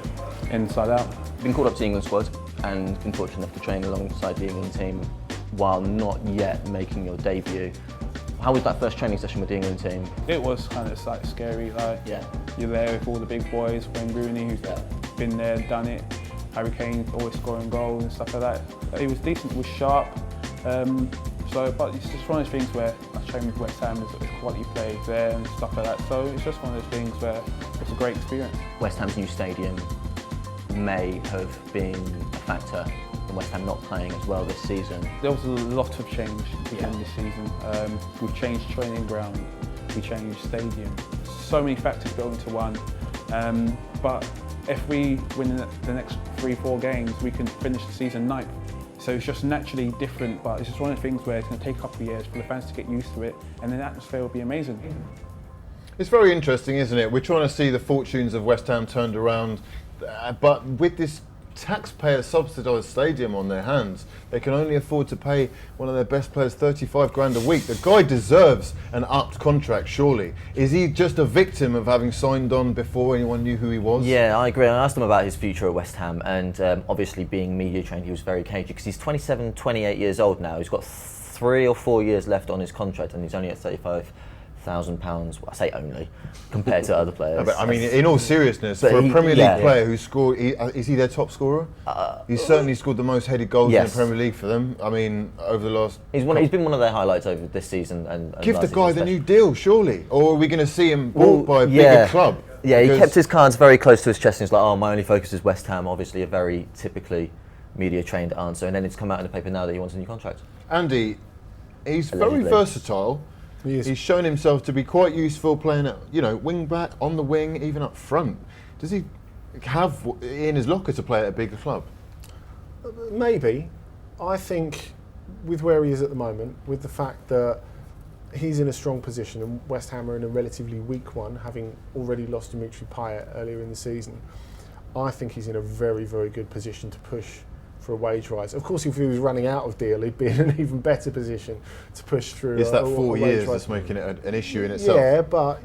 inside out. You've been called up to the England squad and been fortunate enough to train alongside the England team while not yet making your debut. How was that first training session with the England team? It was kind of scary. You're there with all the big boys, Wayne Rooney, who's been there, done it. Harry Caine always scoring goals and stuff like that. He was decent, he was sharp. But it's just one of those things where I train with West Ham, there's quality players there and stuff like that. So it's just one of those things where it's a great experience. West Ham's new stadium may have been a factor in West Ham not playing as well this season. There was a lot of change in this season. We've changed training ground, we changed stadium. So many factors go into one. But if we win the next 3-4 games, we can finish the season 9th. So it's just naturally different, but it's just one of the things where it's going to take a couple of years for the fans to get used to it, and then the atmosphere will be amazing. It's very interesting, isn't it? We're trying to see the fortunes of West Ham turned around, but with this taxpayer-subsidised stadium on their hands, they can only afford to pay one of their best players 35 grand a week. The guy deserves an upped contract, surely. Is he just a victim of having signed on before anyone knew who he was? Yeah, I agree. I asked him about his future at West Ham, and obviously being media trained, he was very cagey because he's 27, 28 years old now. He's got 3 or 4 years left on his contract, and he's only at £35,000. Well, I say only, compared to other players. But, I mean, in all seriousness, for a Premier League player who scored, is he their top scorer? He's certainly scored the most headed goals in the Premier League for them. I mean, over the last... He's been one of their highlights over this season. And give the guy the new deal, surely. Or are we going to see him bought by a bigger club? Yeah, he kept his cards very close to his chest and he's like, oh, my only focus is West Ham. Obviously a very typically media-trained answer. And then it's come out in the paper now that he wants a new contract. Andy, he's very versatile. He's shown himself to be quite useful playing at, wing back, on the wing, even up front. Does he have in his locker to play at a bigger club? Maybe. I think with where he is at the moment, with the fact that he's in a strong position and West Ham are in a relatively weak one, having already lost Dimitri Payet earlier in the season, I think he's in a very, very good position to push for a wage rise. Of course, if he was running out of deal, he'd be in an even better position to push through. It's that 4 years that's making it an issue in itself. Yeah, but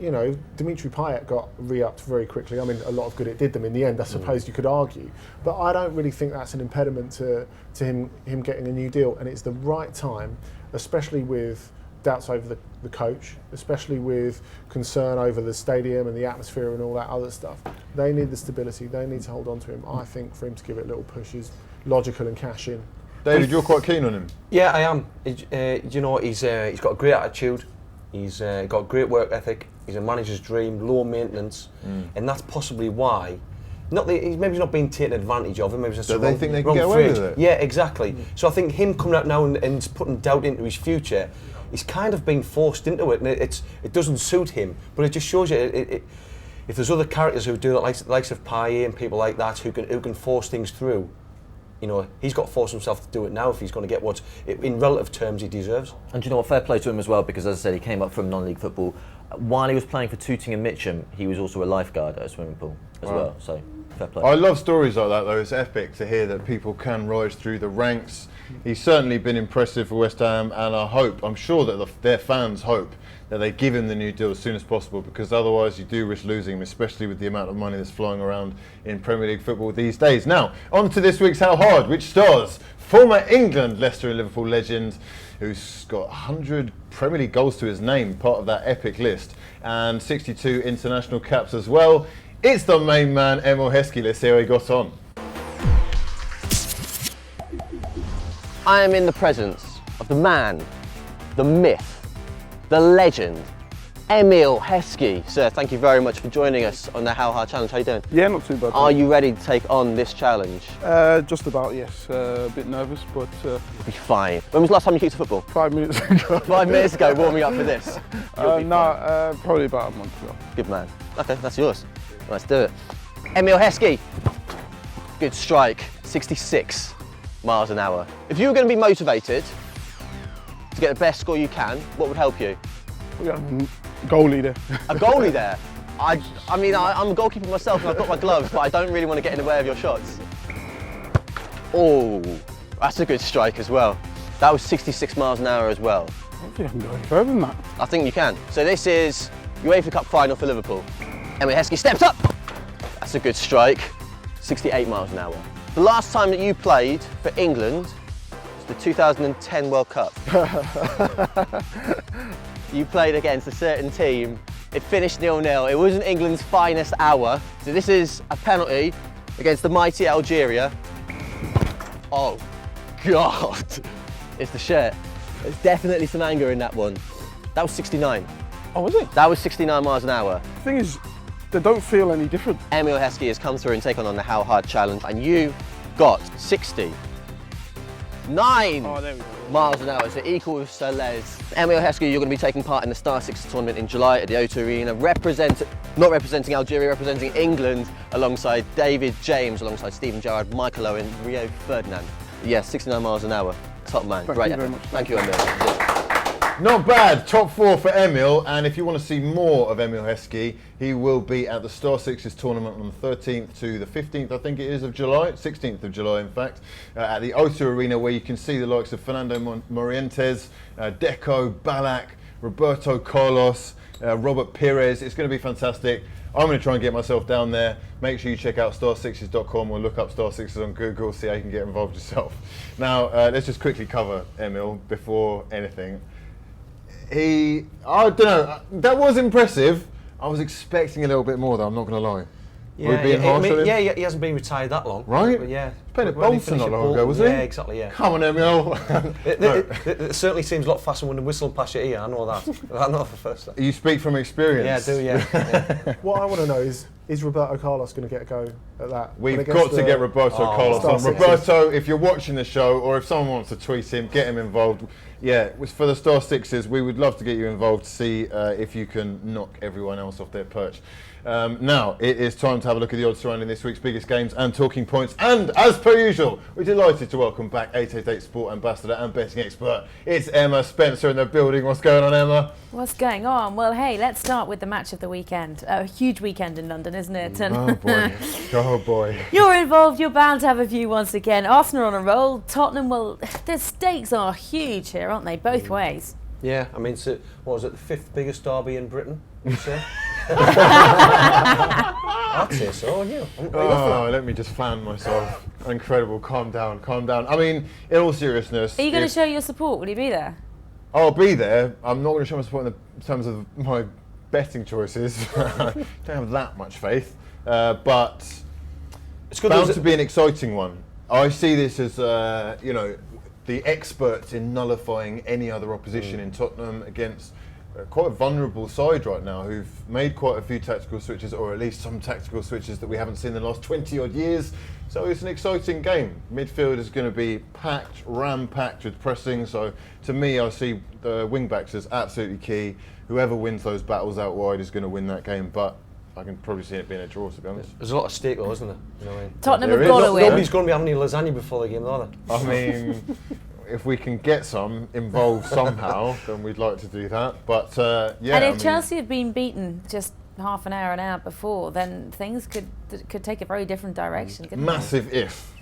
Dimitri Payet got re-upped very quickly. I mean, a lot of good it did them in the end, I suppose you could argue. But I don't really think that's an impediment to him getting a new deal. And it's the right time. especially with doubts over the coach, especially with concern over the stadium and the atmosphere and all that other stuff. They need the stability. They need to hold on to him. I think for him to give it little pushes, logical and cash in. David, you're quite keen on him. Yeah, I am. You know, he's got a great attitude. He's got great work ethic. He's a manager's dream, low maintenance, and that's possibly why. Not that he's not being taken advantage of. Maybe it's just they think they can get away with it. Yeah, exactly. So I think him coming out now and putting doubt into his future, he's kind of being forced into it, and it doesn't suit him. But it just shows you if there's other characters who do that, likes of Payet and people like that, who can force things through. You know, he's got to force himself to do it now if he's going to get what, in relative terms, he deserves. And do you know what? Fair play to him as well, because as I said, he came up from non-league football. While he was playing for Tooting and Mitcham, he was also a lifeguard at a swimming pool as well. So fair play. I love stories like that, though. It's epic to hear that people can rise through the ranks. He's certainly been impressive for West Ham, and I'm sure that their fans hope that they give him the new deal as soon as possible, because otherwise you do risk losing him, especially with the amount of money that's flying around in Premier League football these days. Now, on to this week's How Hard, which stars former England, Leicester and Liverpool legend, who's got 100 Premier League goals to his name, part of that epic list, and 62 international caps as well. It's the main man, Emil Heskey. Let's see how he got on. I am in the presence of the man, the myth, the legend, Emil Heskey. Sir, thank you very much for joining us on the How Hard Challenge. How you doing? Yeah, not too bad. Are you ready to take on this challenge? Just about, yes. A bit nervous, but... You'll be fine. When was the last time you kicked a football? 5 minutes ago. 5 minutes ago, warming up for this? Probably about a month ago. Good man. Okay, that's yours. Let's do it. Emil Heskey. Good strike. 66 miles an hour. If you were going to be motivated to get the best score you can, what would help you? We got a goalie there. A goalie there? I mean, I'm a goalkeeper myself and I've got my gloves, but I don't really want to get in the way of your shots. Oh, that's a good strike as well. That was 66 miles an hour as well. I don't think I can go any further than that. I think you can. So this is UEFA Cup final for Liverpool. Emil Heskey steps up. That's a good strike. 68 miles an hour. The last time that you played for England was the 2010 World Cup. You played against a certain team. It finished 0-0. It wasn't England's finest hour. So this is a penalty against the mighty Algeria. Oh, God. It's the shirt. There's definitely some anger in that one. That was 69. Oh, was it? That was 69 miles an hour. The thing is, they don't feel any different. Emil Heskey has come through and taken on the How Hard Challenge, and you got 69 miles an hour, so equal with Sir Les. Emil Heskey, you're going to be taking part in the Star Sixers tournament in July at the O2 Arena, not representing Algeria, representing England, alongside David James, alongside Stephen Gerrard, Michael Owen, Rio Ferdinand. Yeah, 69 miles an hour. Top man. Thank you very much. Thank you, Emil. Not bad, top 4 for Emil, and if you want to see more of Emil Heskey, he will be at the Star Sixes tournament on the 13th to the 15th, I think it is, of July, 16th of July in fact, at the O2 Arena, where you can see the likes of Fernando Morientes, Deco, Ballack, Roberto Carlos, Robert Pires. It's going to be fantastic. I'm going to try and get myself down there. Make sure you check out star6s.com or look up Star Sixes on Google, see how you can get involved yourself. Now, let's just quickly cover Emil before anything. I don't know, that was impressive. I was expecting a little bit more though, I'm not going to lie. Yeah, he hasn't been retired that long. Right? But yeah. He played at Bolton not long ago, wasn't he? Yeah, exactly, yeah. Come on, Emil. It certainly seems a lot faster when they're whistling past your ear, I know that. I know for first time. You speak from experience. Yeah, I do, yeah. What I want to know is Roberto Carlos going to get a go at that? We've got to get Roberto Carlos on. Roberto, if you're watching the show, or if someone wants to tweet him, get him involved. Yeah, for the Star Sixes, we would love to get you involved to see if you can knock everyone else off their perch. Now, it is time to have a look at the odds surrounding this week's biggest games and talking points. And as per usual, we're delighted to welcome back 888sport ambassador and betting expert. It's Emma Spencer in the building. What's going on, Emma? What's going on? Well, hey, let's start with the match of the weekend. A huge weekend in London, isn't it? And oh, boy. Oh, boy. You're involved. You're bound to have a view once again. Arsenal on a roll. Tottenham, well, the stakes are huge here, aren't they? Both ways. Yeah, I mean, so, what was it, the 5th biggest derby in Britain, would you say? I'd say so, yeah. Let me just fan myself. Incredible, calm down. I mean, in all seriousness... Are you going to show your support? Will you be there? I'll be there. I'm not going to show my support in terms of my betting choices. Don't have that much faith, but it's bound to be an exciting one. I see this as the experts in nullifying any other opposition in Tottenham against quite a vulnerable side right now who've made quite a few tactical switches, or at least some tactical switches that we haven't seen in the last 20 odd years. So it's an exciting game. Midfield is going to be packed, ram-packed with pressing. So to me, I see the wing-backs as absolutely key. Whoever wins those battles out wide is going to win that game. But I can probably see it being a draw, to be honest. There's a lot of stake though, isn't there? You know what I mean? Tottenham have got to win. Nobody's going to be having any lasagna before the game, are they? I mean, if we can get some involved somehow, then we'd like to do that. But yeah. And if Chelsea had been beaten just half an hour before, then things could take a very different direction. Massive if.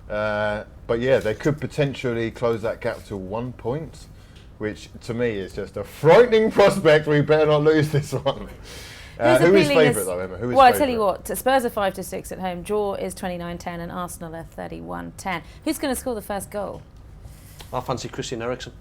But yeah, they could potentially close that gap to 1 point, which to me is just a frightening prospect. We better not lose this one. Who is favourite though, Emma? Who is well, favourite? I tell you what, Spurs are 5-6 at home, draw is 29-10 and Arsenal are 31-10. Who's going to score the first goal? I fancy Christian Eriksen.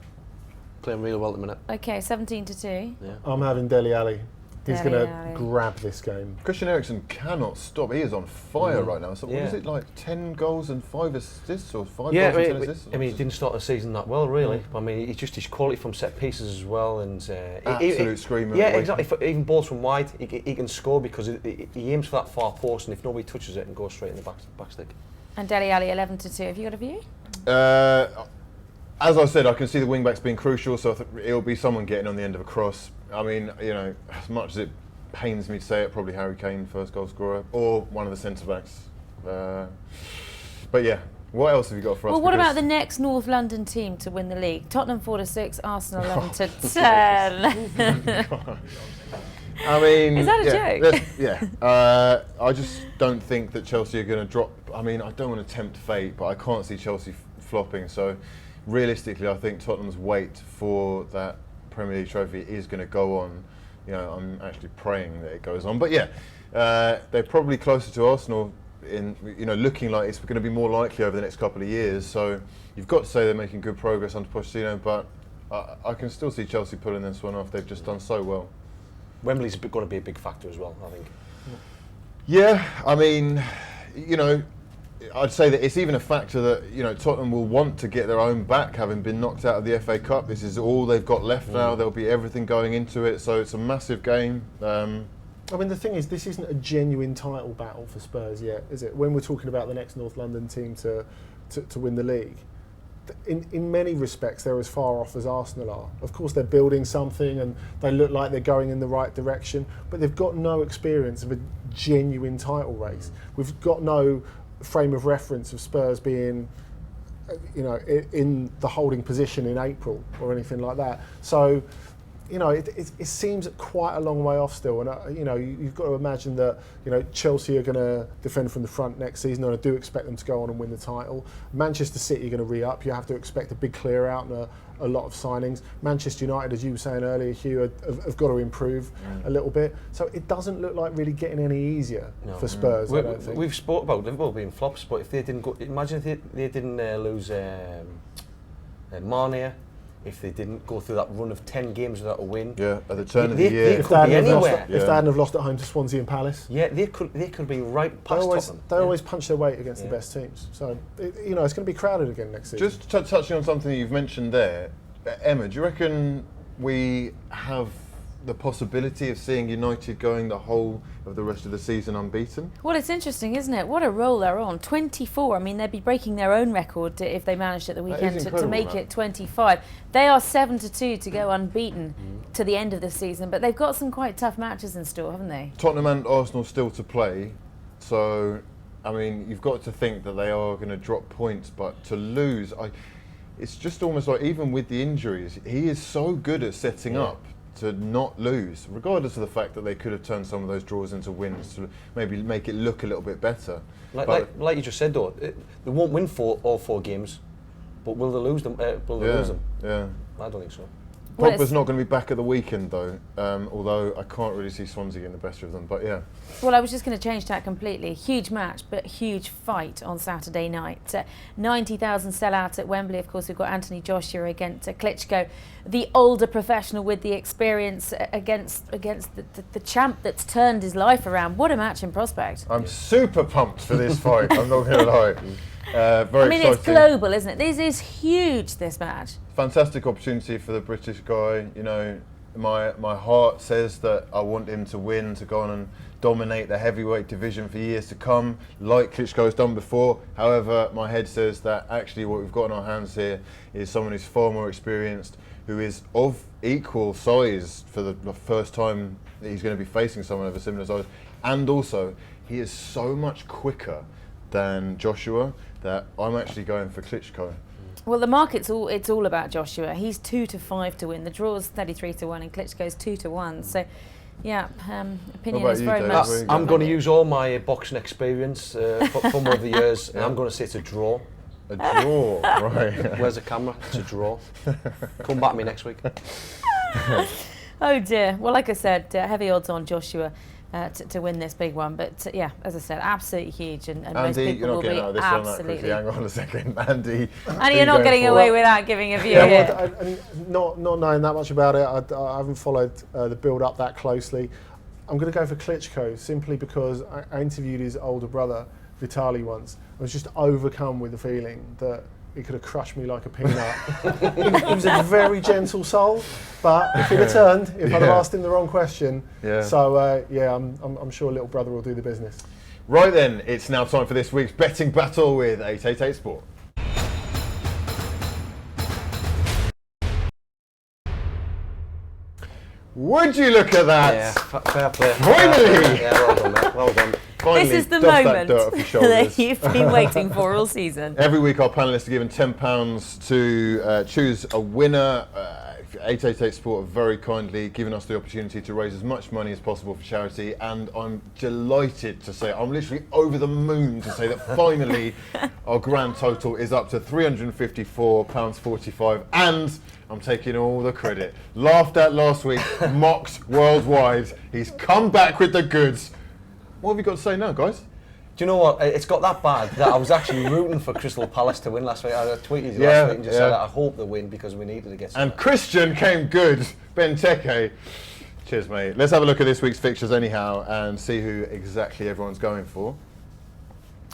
Playing really well at the minute. Okay, 17-2. Yeah. I'm having Dele Alli. He's going to grab this game. Christian Eriksen cannot stop. He is on fire right now. So what is it, like 10 goals and 5 assists or 5 goals and 10 assists? I mean, he didn't start the season that well, really. I mean, it's just his quality from set pieces as well, and absolute screamer. Yeah, exactly. Even balls from wide, he can score because he aims for that far post, and if nobody touches it, and goes straight in the back stick. And Dele Alli 11-2. Have you got a view? As I said, I can see the wing backs being crucial, so it'll be someone getting on the end of a cross. I mean, as much as it pains me to say it, probably Harry Caine, first goal scorer, or one of the centre backs. But yeah, what else have you got for us? Well, what about the next North London team to win the league? Tottenham 4-6, Arsenal 11-10. I mean, is that a joke? Yeah. I just don't think that Chelsea are going to drop. I mean, I don't want to tempt fate, but I can't see Chelsea flopping. So realistically, I think Tottenham's wait for that Premier League trophy is going to go on. I'm actually praying that it goes on. But yeah, they're probably closer to Arsenal in looking like it's going to be more likely over the next couple of years. So you've got to say they're making good progress under Pochettino, but I can still see Chelsea pulling this one off. They've just done so well. Wembley's going to be a big factor as well, I think. Yeah, I mean, I'd say that it's even a factor that Tottenham will want to get their own back, having been knocked out of the FA Cup. This is all they've got left now. There'll be everything going into it, so it's a massive game. I mean, the thing is, this isn't a genuine title battle for Spurs yet, is it? When we're talking about the next North London team to win the league, in many respects, they're as far off as Arsenal are. Of course, they're building something and they look like they're going in the right direction, but they've got no experience of a genuine title race. We've got no frame of reference of Spurs being, in the holding position in April or anything like that. So, it seems quite a long way off still. And you've got to imagine that Chelsea are going to defend from the front next season, and I do expect them to go on and win the title. Manchester City are going to re-up. You have to expect a big clear out and a lot of signings. Manchester United, as you were saying earlier, Hugh, have got to improve a little bit. So it doesn't look like really getting any easier for Spurs. I don't think. We've spoke about Liverpool being flops, but if they didn't go, imagine if they didn't lose Mane. If they didn't go through that run of 10 games without a win, at the turn of the year, they could be anywhere. If they hadn't have lost at home to Swansea and Palace, they could be right past Tottenham. They always punch their weight against the best teams. So it's going to be crowded again next season. Just touching on something you've mentioned there, Emma, do you reckon we have the possibility of seeing United going the whole of the rest of the season unbeaten? Well, it's interesting, isn't it? What a roll they're on. 24. I mean, they'd be breaking their own record if they managed at the weekend to make it 25. They are 7-2 to go unbeaten to the end of the season, but they've got some quite tough matches in store, haven't they? Tottenham and Arsenal still to play, so I mean, you've got to think that they are going to drop points, but to lose, it's just almost like, even with the injuries, he is so good at setting up to not lose, regardless of the fact that they could have turned some of those draws into wins to maybe make it look a little bit better. Like you just said, though, they won't win all 4 games, but will they lose them? Lose them? Yeah. I don't think so. Pogba's not going to be back at the weekend though, although I can't really see Swansea getting the best of them, but yeah. Well, I was just going to change that completely. Huge match, but huge fight on Saturday night. 90,000 sellout at Wembley. Of course, we've got Anthony Joshua against Klitschko, the older professional with the experience against the champ that's turned his life around. What a match in prospect. I'm super pumped for this fight, I'm not going to lie. Very exciting. It's global, isn't it? This is huge, this match. Fantastic opportunity for the British guy. You know, my heart says that I want him to win, to go on and dominate the heavyweight division for years to come, like Klitschko's done before. However, my head says that actually what we've got in our hands here is someone who's far more experienced, who is of equal size for the first time that he's going to be facing someone of a similar size, and also he is so much quicker than Joshua that I'm actually going for Klitschko. Well, the market's all about Joshua. He's 2-5 to win. The draw's 33-1 and Klitschko's 2-1. So, yeah, opinion is very much. I'm going to use all my boxing experience from over the years, and I'm going to say it's a draw. A draw, right? Where's the camera? It's a draw. Come back to me next week. Oh dear. Well, like I said, heavy odds on Joshua to win this big one, but yeah, as I said, absolutely huge, and most Andy, people you're not will getting be out of this one that absolutely. quickly. Hang on a second, Andy. And you're not getting away without giving a view Yeah, here. Well, not knowing that much about it, I haven't followed the build-up that closely. I'm going to go for Klitschko simply because I interviewed his older brother, Vitaly, once. I was just overcome with the feeling that he could have crushed me like a peanut. He was a very gentle soul, but if he'd have turned, if I'd have asked him the wrong question. Yeah. So, I'm sure little brother will do the business. Right then, it's now time for this week's betting battle with 888sport. Would you look at that? Yeah, fair play. Finally! Yeah, well done, mate. Well done. Finally, This is the dust that moment dirt off your shoulders. that you've been waiting for all season. Every week our panellists are given £10 to choose a winner. 888sport have very kindly given us the opportunity to raise as much money as possible for charity, and I'm delighted to say, I'm literally over the moon to say that finally our grand total is up to £354.45, and I'm taking all the credit. Laughed at last week, mocked worldwide. He's come back with the goods. What have you got to say now, guys? Do you know what? It's got that bad that I was actually rooting for Crystal Palace to win last week. I tweeted you last week and just said that I hope they win because we needed to get some. And Christian came good. Benteke. Cheers, mate. Let's have a look at this week's fixtures anyhow and see who exactly everyone's going for.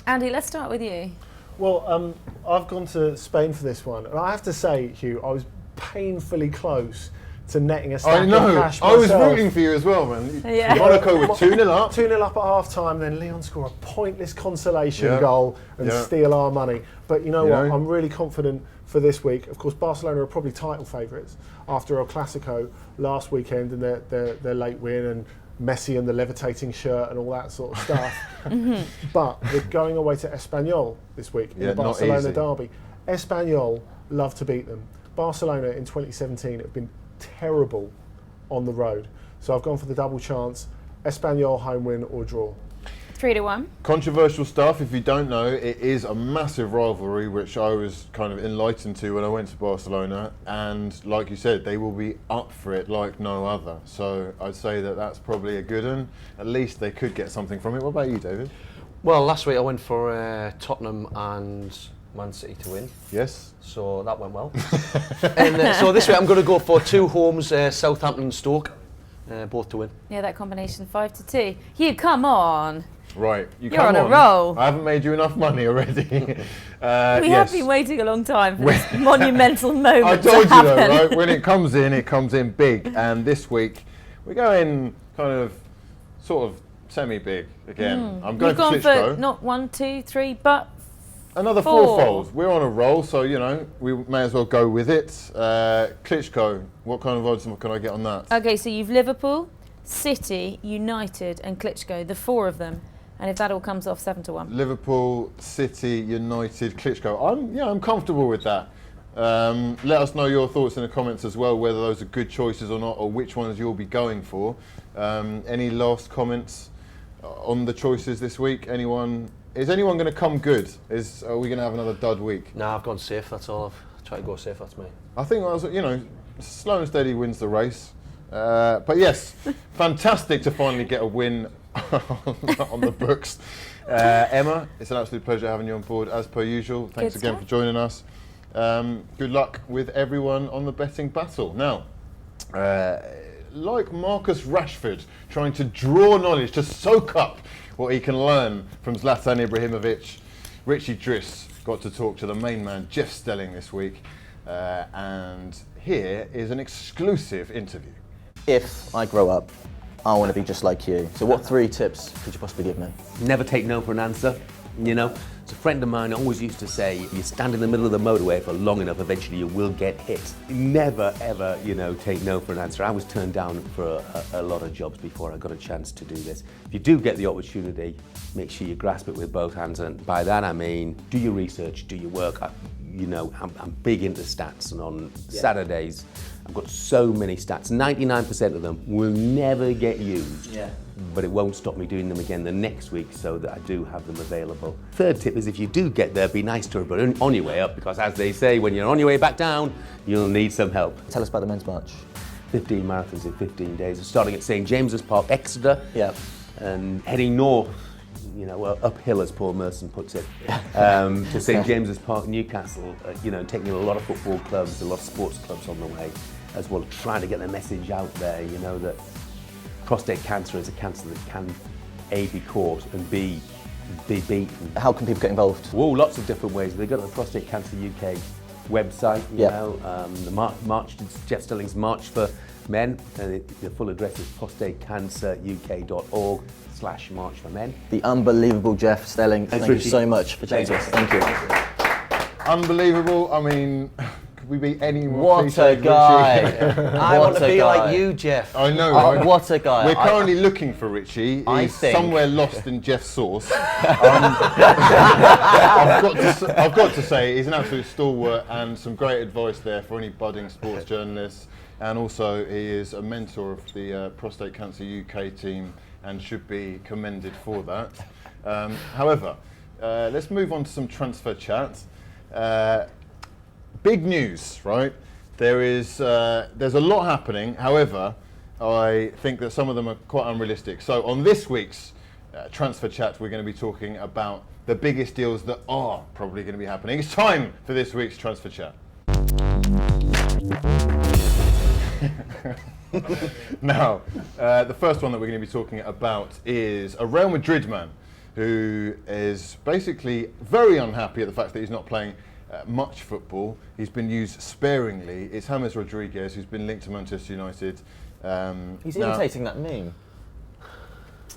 Andy, let's start with you. Well, I've gone to Spain for this one, and I have to say, Hugh, I was painfully close to netting a stack of cash myself. I was rooting for you as well, man. Yeah. Monaco with 2-0 up. 2-0 up at half-time, then Leon score a pointless consolation goal and steal our money. But you know what? I'm really confident for this week. Of course, Barcelona are probably title favourites after El Clasico last weekend and their late win and Messi and the levitating shirt and all that sort of stuff. But they're going away to Espanyol this week in the Barcelona derby. Espanyol love to beat them. Barcelona in 2017 have been terrible on the road. So I've gone for the double chance, Espanyol home win or draw. 3-1. Controversial stuff, if you don't know, it is a massive rivalry which I was kind of enlightened to when I went to Barcelona, and like you said, they will be up for it like no other. So I'd say that that's probably a good one. At least they could get something from it. What about you, David? Well, last week I went for Tottenham and Man City to win. Yes. So that went well. And so this week I'm going to go for two homes, Southampton and Stoke, both to win. Yeah, that combination 5-2. You come on. Right, You're on a roll. I haven't made you enough money already. We have been waiting a long time for this monumental moment. I told you though, right? When it comes in big. And this week we're going kind of, sort of semi-big again. I'm going for Klitschko. For not 1, 2, 3, but another fourfold. We're on a roll, so you know we may as well go with it. Klitschko, what kind of odds can I get on that? Okay, so you've Liverpool, City, United, and Klitschko, the four of them. And if that all comes off, 7-1. Liverpool, City, United, Klitschko. I'm comfortable with that. Let us know your thoughts in the comments as well, whether those are good choices or not, or which ones you'll be going for. Any last comments on the choices this week? Is anyone going to come good? Are we going to have another dud week? Nah, I've gone safe. That's all. I've tried to go safe. That's me. I think slow and steady wins the race. But yes, fantastic to finally get a win on the books. Emma, it's an absolute pleasure having you on board as per usual. Thanks again for joining us. Good luck with everyone on the betting battle. Now, like Marcus Rashford trying to draw knowledge, to soak up what he can learn from Zlatan Ibrahimovic, Richie Driss got to talk to the main man, Jeff Stelling, this week. And here is an exclusive interview. If I grow up, I want to be just like you. So what 3 tips could you possibly give me? Never take no for an answer, you know. It's a friend of mine always used to say, if you stand in the middle of the motorway for long enough, eventually you will get hit. Never, ever, you know, take no for an answer. I was turned down for a lot of jobs before I got a chance to do this. If you do get the opportunity, make sure you grasp it with both hands. And by that I mean, do your research, do your work. I'm big into stats, and on Saturdays, I've got so many stats. 99% of them will never get used, but it won't stop me doing them again the next week, so that I do have them available. Third tip is, if you do get there, be nice to everybody on your way up, because as they say, when you're on your way back down, you'll need some help. Tell us about the men's march. 15 marathons in 15 days, starting at St James's Park, Exeter, and heading north, you know, uphill, as Paul Merson puts it, to St James's Park, Newcastle, you know, taking a lot of football clubs, a lot of sports clubs on the way, as well, trying to get the message out there, you know, that prostate cancer is a cancer that can A, be caught, and B, be beaten. How can people get involved? Whoa, lots of different ways. They've got the Prostate Cancer UK website, you know, the march, Jeff Stelling's March for Men, and the full address is prostatecanceruk.org/March for Men. The unbelievable Jeff Stelling, thank you so much for chatting to us. Thank you. Unbelievable. I mean, could we be any more What a guy. I want to be like you, Jeff. I know, right? What a guy. We're currently looking for Richie. He's somewhere lost in Jeff's sauce. I've got to say, he's an absolute stalwart, and some great advice there for any budding sports journalists. And also, he is a mentor of the Prostate Cancer UK team and should be commended for that. However, let's move on to some transfer chat. Big news, right? There's a lot happening. However, I think that some of them are quite unrealistic. So on this week's transfer chat, we're going to be talking about the biggest deals that are probably going to be happening. It's time for this week's transfer chat. Now, the first one that we're going to be talking about is a Real Madrid man who is basically very unhappy at the fact that he's not playing much football. He's been used sparingly. It's James Rodriguez, who's been linked to Manchester United. He's imitating that meme.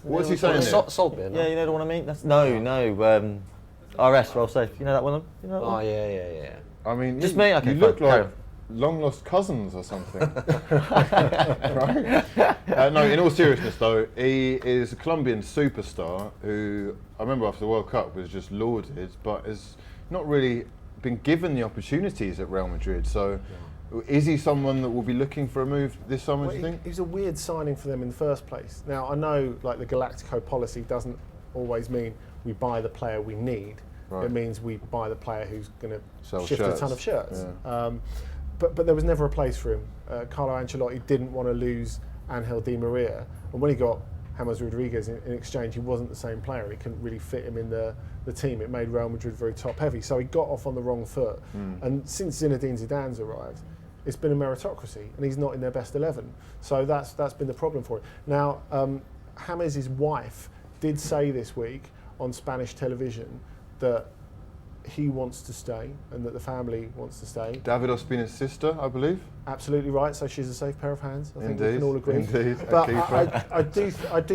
What's he saying there? Salt bin. Yeah, you know the one I mean? No. RS, roll safe. You know that one? You know that one? Yeah. I mean, just me? Okay, you look like long lost cousins or something. Right? No, in all seriousness though, he is a Colombian superstar who, I remember after the World Cup, was just lauded, but has not really been given the opportunities at Real Madrid. So is he someone that will be looking for a move this summer, do you think? He was a weird signing for them in the first place. Now, I know like the Galactico policy doesn't always mean we buy the player we need. Right. It means we buy the player who's going to shift a ton of shirts. Yeah. But there was never a place for him. Carlo Ancelotti didn't want to lose Angel Di Maria, and when he got James Rodriguez in exchange, he wasn't the same player. He couldn't really fit him in the team. It made Real Madrid very top heavy, so he got off on the wrong foot. And since Zinedine Zidane's arrived, it's been a meritocracy, and he's not in their best 11. So that's been the problem for him. Now, James' wife did say this week on Spanish television that he wants to stay and that the family wants to stay. David Ospina's sister, I believe. Absolutely right. So she's a safe pair of hands. I think we Indeed, can all agree. indeed. But I do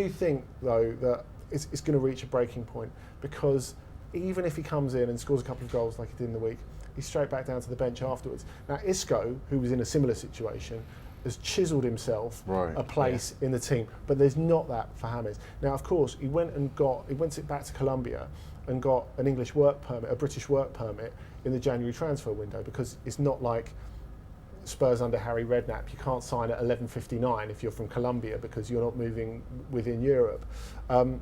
think though that it's going to reach a breaking point, because even if he comes in and scores a couple of goals like he did in the week, he's straight back down to the bench afterwards. Now Isco, who was in a similar situation, has chiselled himself a place in the team, but there's not that for James. Now, of course, he went back to Colombia and got an English work permit, a British work permit in the January transfer window, because it's not like Spurs under Harry Redknapp. You can't sign at 11:59 if you're from Colombia because you're not moving within Europe.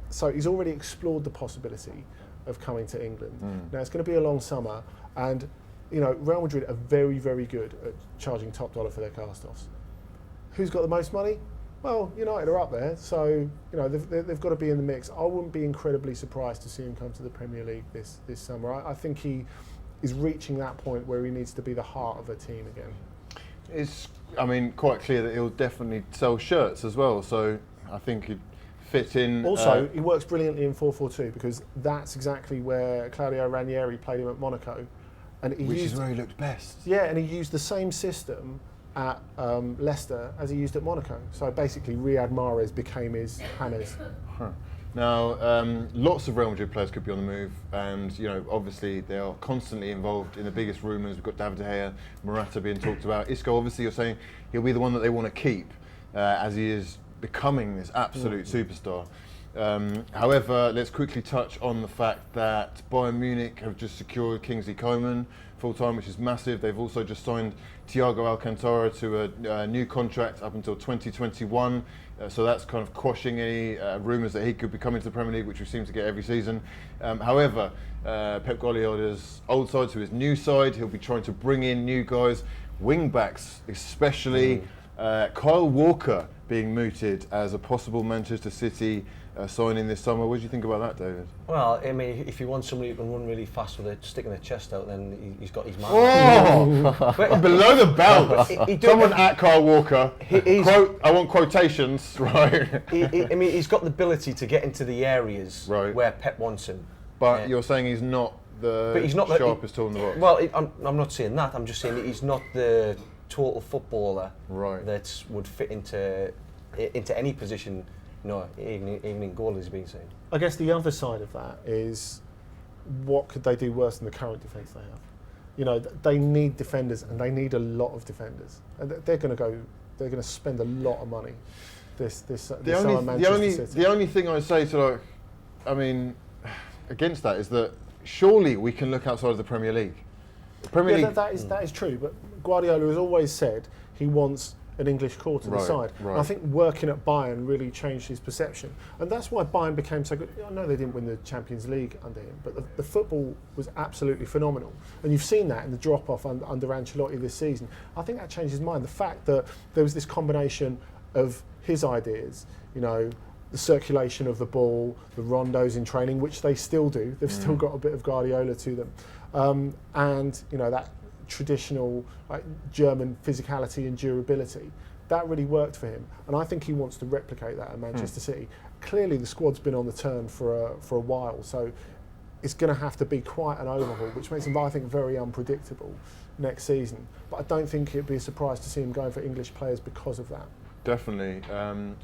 So he's already explored the possibility of coming to England. Now, it's going to be a long summer, and you know, Real Madrid are very, very good at charging top dollar for their cast-offs. Who's got the most money? Well, United are up there, so you know they've got to be in the mix. I wouldn't be incredibly surprised to see him come to the Premier League this summer. I think he is reaching that point where he needs to be the heart of a team again. It's, I mean, quite clear that he'll definitely sell shirts as well. So I think he'd fit in. Also, he works brilliantly in 4-4-2 because that's exactly where Claudio Ranieri played him at Monaco, and which is where he looked best. Yeah, and he used the same system at Leicester as he used at Monaco. So basically Riyad Mahrez became his James. Huh. Now, lots of Real Madrid players could be on the move, and obviously they are constantly involved in the biggest rumours. We've got David De Gea, Morata being talked about. Isco, obviously you're saying he'll be the one that they want to keep as he is becoming this absolute superstar. However, let's quickly touch on the fact that Bayern Munich have just secured Kingsley Coleman full-time, which is massive. They've also just signed Thiago Alcantara to a new contract up until 2021. So that's kind of quashing any rumours that he could be coming to the Premier League, which we seem to get every season. However, Pep Guardiola's old side to his new side, he'll be trying to bring in new guys, wing-backs especially. Kyle Walker being mooted as a possible Manchester City signing this summer. What do you think about that, David? Well, I mean, if you want somebody who can run really fast with it, sticking their chest out, then he's got his man. Oh! Below the belt! Someone at Kyle Walker. I want quotations, right? I mean, he's got the ability to get into the areas where Pep wants him. But you're saying he's not the sharpest tool in the box? Well, I'm not saying that. I'm just saying that he's not the total footballer that would fit into any position. No, even in goal, as being seen. I guess the other side of that is, what could they do worse than the current defence they have? You know, they need defenders, and they need a lot of defenders. And they're going to spend a lot of money this summer. Manchester City. The only thing I say to, against that is that surely we can look outside of the Premier League. The Premier League. That is true. But Guardiola has always said he wants an English core to the side. And I think working at Bayern really changed his perception. And that's why Bayern became so good. I know they didn't win the Champions League under him, but the football was absolutely phenomenal. And you've seen that in the drop-off under Ancelotti this season. I think that changed his mind. The fact that there was this combination of his ideas, the circulation of the ball, the rondos in training, which they still do. They've still got a bit of Guardiola to them. And, that traditional German physicality and durability, that really worked for him, and I think he wants to replicate that at Manchester City. Clearly the squad's been on the turn for a while, so it's going to have to be quite an overhaul, which makes him, I think, very unpredictable next season. But I don't think it'd be a surprise to see him going for English players because of that. Definitely.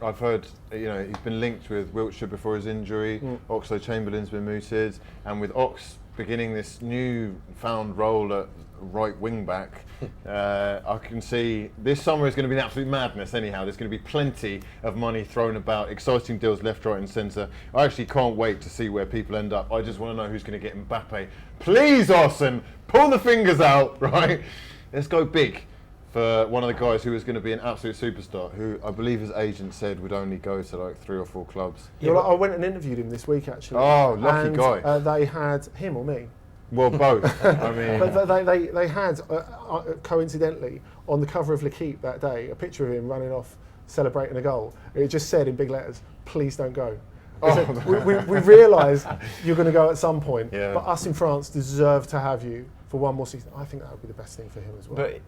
I've heard, he's been linked with Wiltshire before his injury. Oxlade-Chamberlain's been mooted, and with Ox beginning this new found role at right wing back, I can see this summer is going to be an absolute madness anyhow. There's going to be plenty of money thrown about, exciting deals left, right and centre. I actually can't wait to see where people end up. I just want to know who's going to get Mbappe. Please, Arsene, pull the fingers out, right? Let's go big for one of the guys who is going to be an absolute superstar, who I believe his agent said would only go to like 3 or 4 clubs. I went and interviewed him this week, actually. Oh, lucky guy. They had him or me. Well, both. I mean, but they had coincidentally on the cover of L'Équipe that day a picture of him running off celebrating a goal. It just said in big letters, "Please don't go." We realise you're going to go at some point, but us in France deserve to have you for one more season. I think that would be the best thing for him as well. But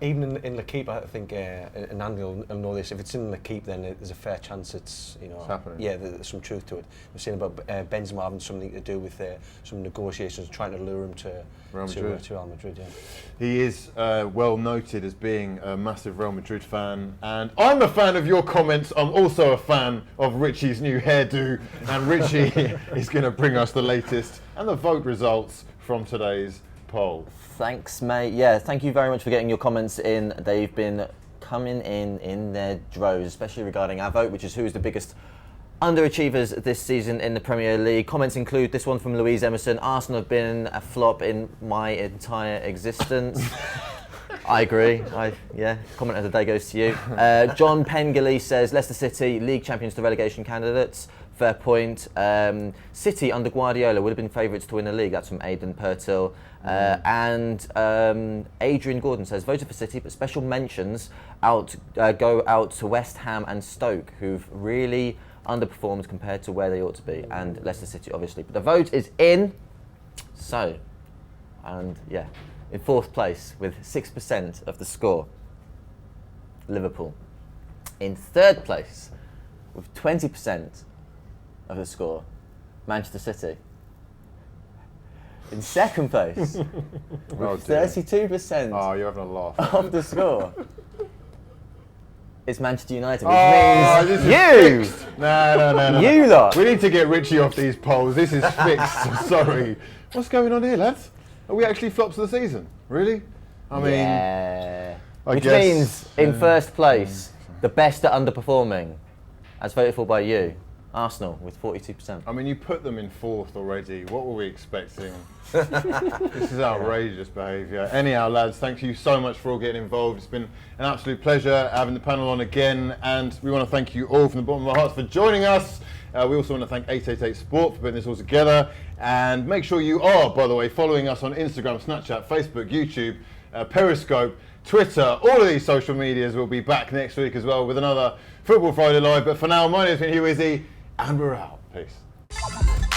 even in L'Équipe, I think, and Andy will know this, if it's in L'Équipe, then there's a fair chance it's happening. Yeah, there's some truth to it. We're saying about Benzema having something to do with some negotiations, trying to lure him to Real Madrid. Yeah. He is well noted as being a massive Real Madrid fan, and I'm a fan of your comments. I'm also a fan of Richie's new hairdo, and Richie is going to bring us the latest and the vote results from today's poll. Thanks, mate. Yeah, thank you very much for getting your comments in. They've been coming in their droves, especially regarding our vote, which is who's the biggest underachievers this season in the Premier League. Comments include this one from Louise Emerson: Arsenal have been a flop in my entire existence. I agree. Comment of the day goes to you. John Pengilly says Leicester City, league champions to relegation candidates. Fair point. City under Guardiola would have been favourites to win the league. That's from Aidan Pertil. And Adrian Gordon says, voted for City, but special mentions go out to West Ham and Stoke, who've really underperformed compared to where they ought to be, and Leicester City, obviously. But the vote is in. So, and yeah, in 4th place with 6% of the score, Liverpool. In 3rd place with 20% of the score, Manchester City. In 2nd place with 32% you're having a laugh. of the score, it's Manchester United, which means you! No. You lot! We need to get Richie off these polls. This is fixed. I'm sorry. What's going on here, lads? Are we actually flops of the season? Really? I mean... Yeah. I Which guess, means, in 1st place, the best at underperforming, as voted for by you, Arsenal, with 42%. I mean, you put them in 4th already. What were we expecting? This is outrageous behaviour. Anyhow, lads, thank you so much for all getting involved. It's been an absolute pleasure having the panel on again, and we want to thank you all from the bottom of our hearts for joining us. We also want to thank 888sport for putting this all together, and make sure you are, by the way, following us on Instagram, Snapchat, Facebook, YouTube, Periscope, Twitter. All of these social medias will be back next week as well with another Football Friday Live. But for now, my name's been Hugh Izzy, and we're out. Peace.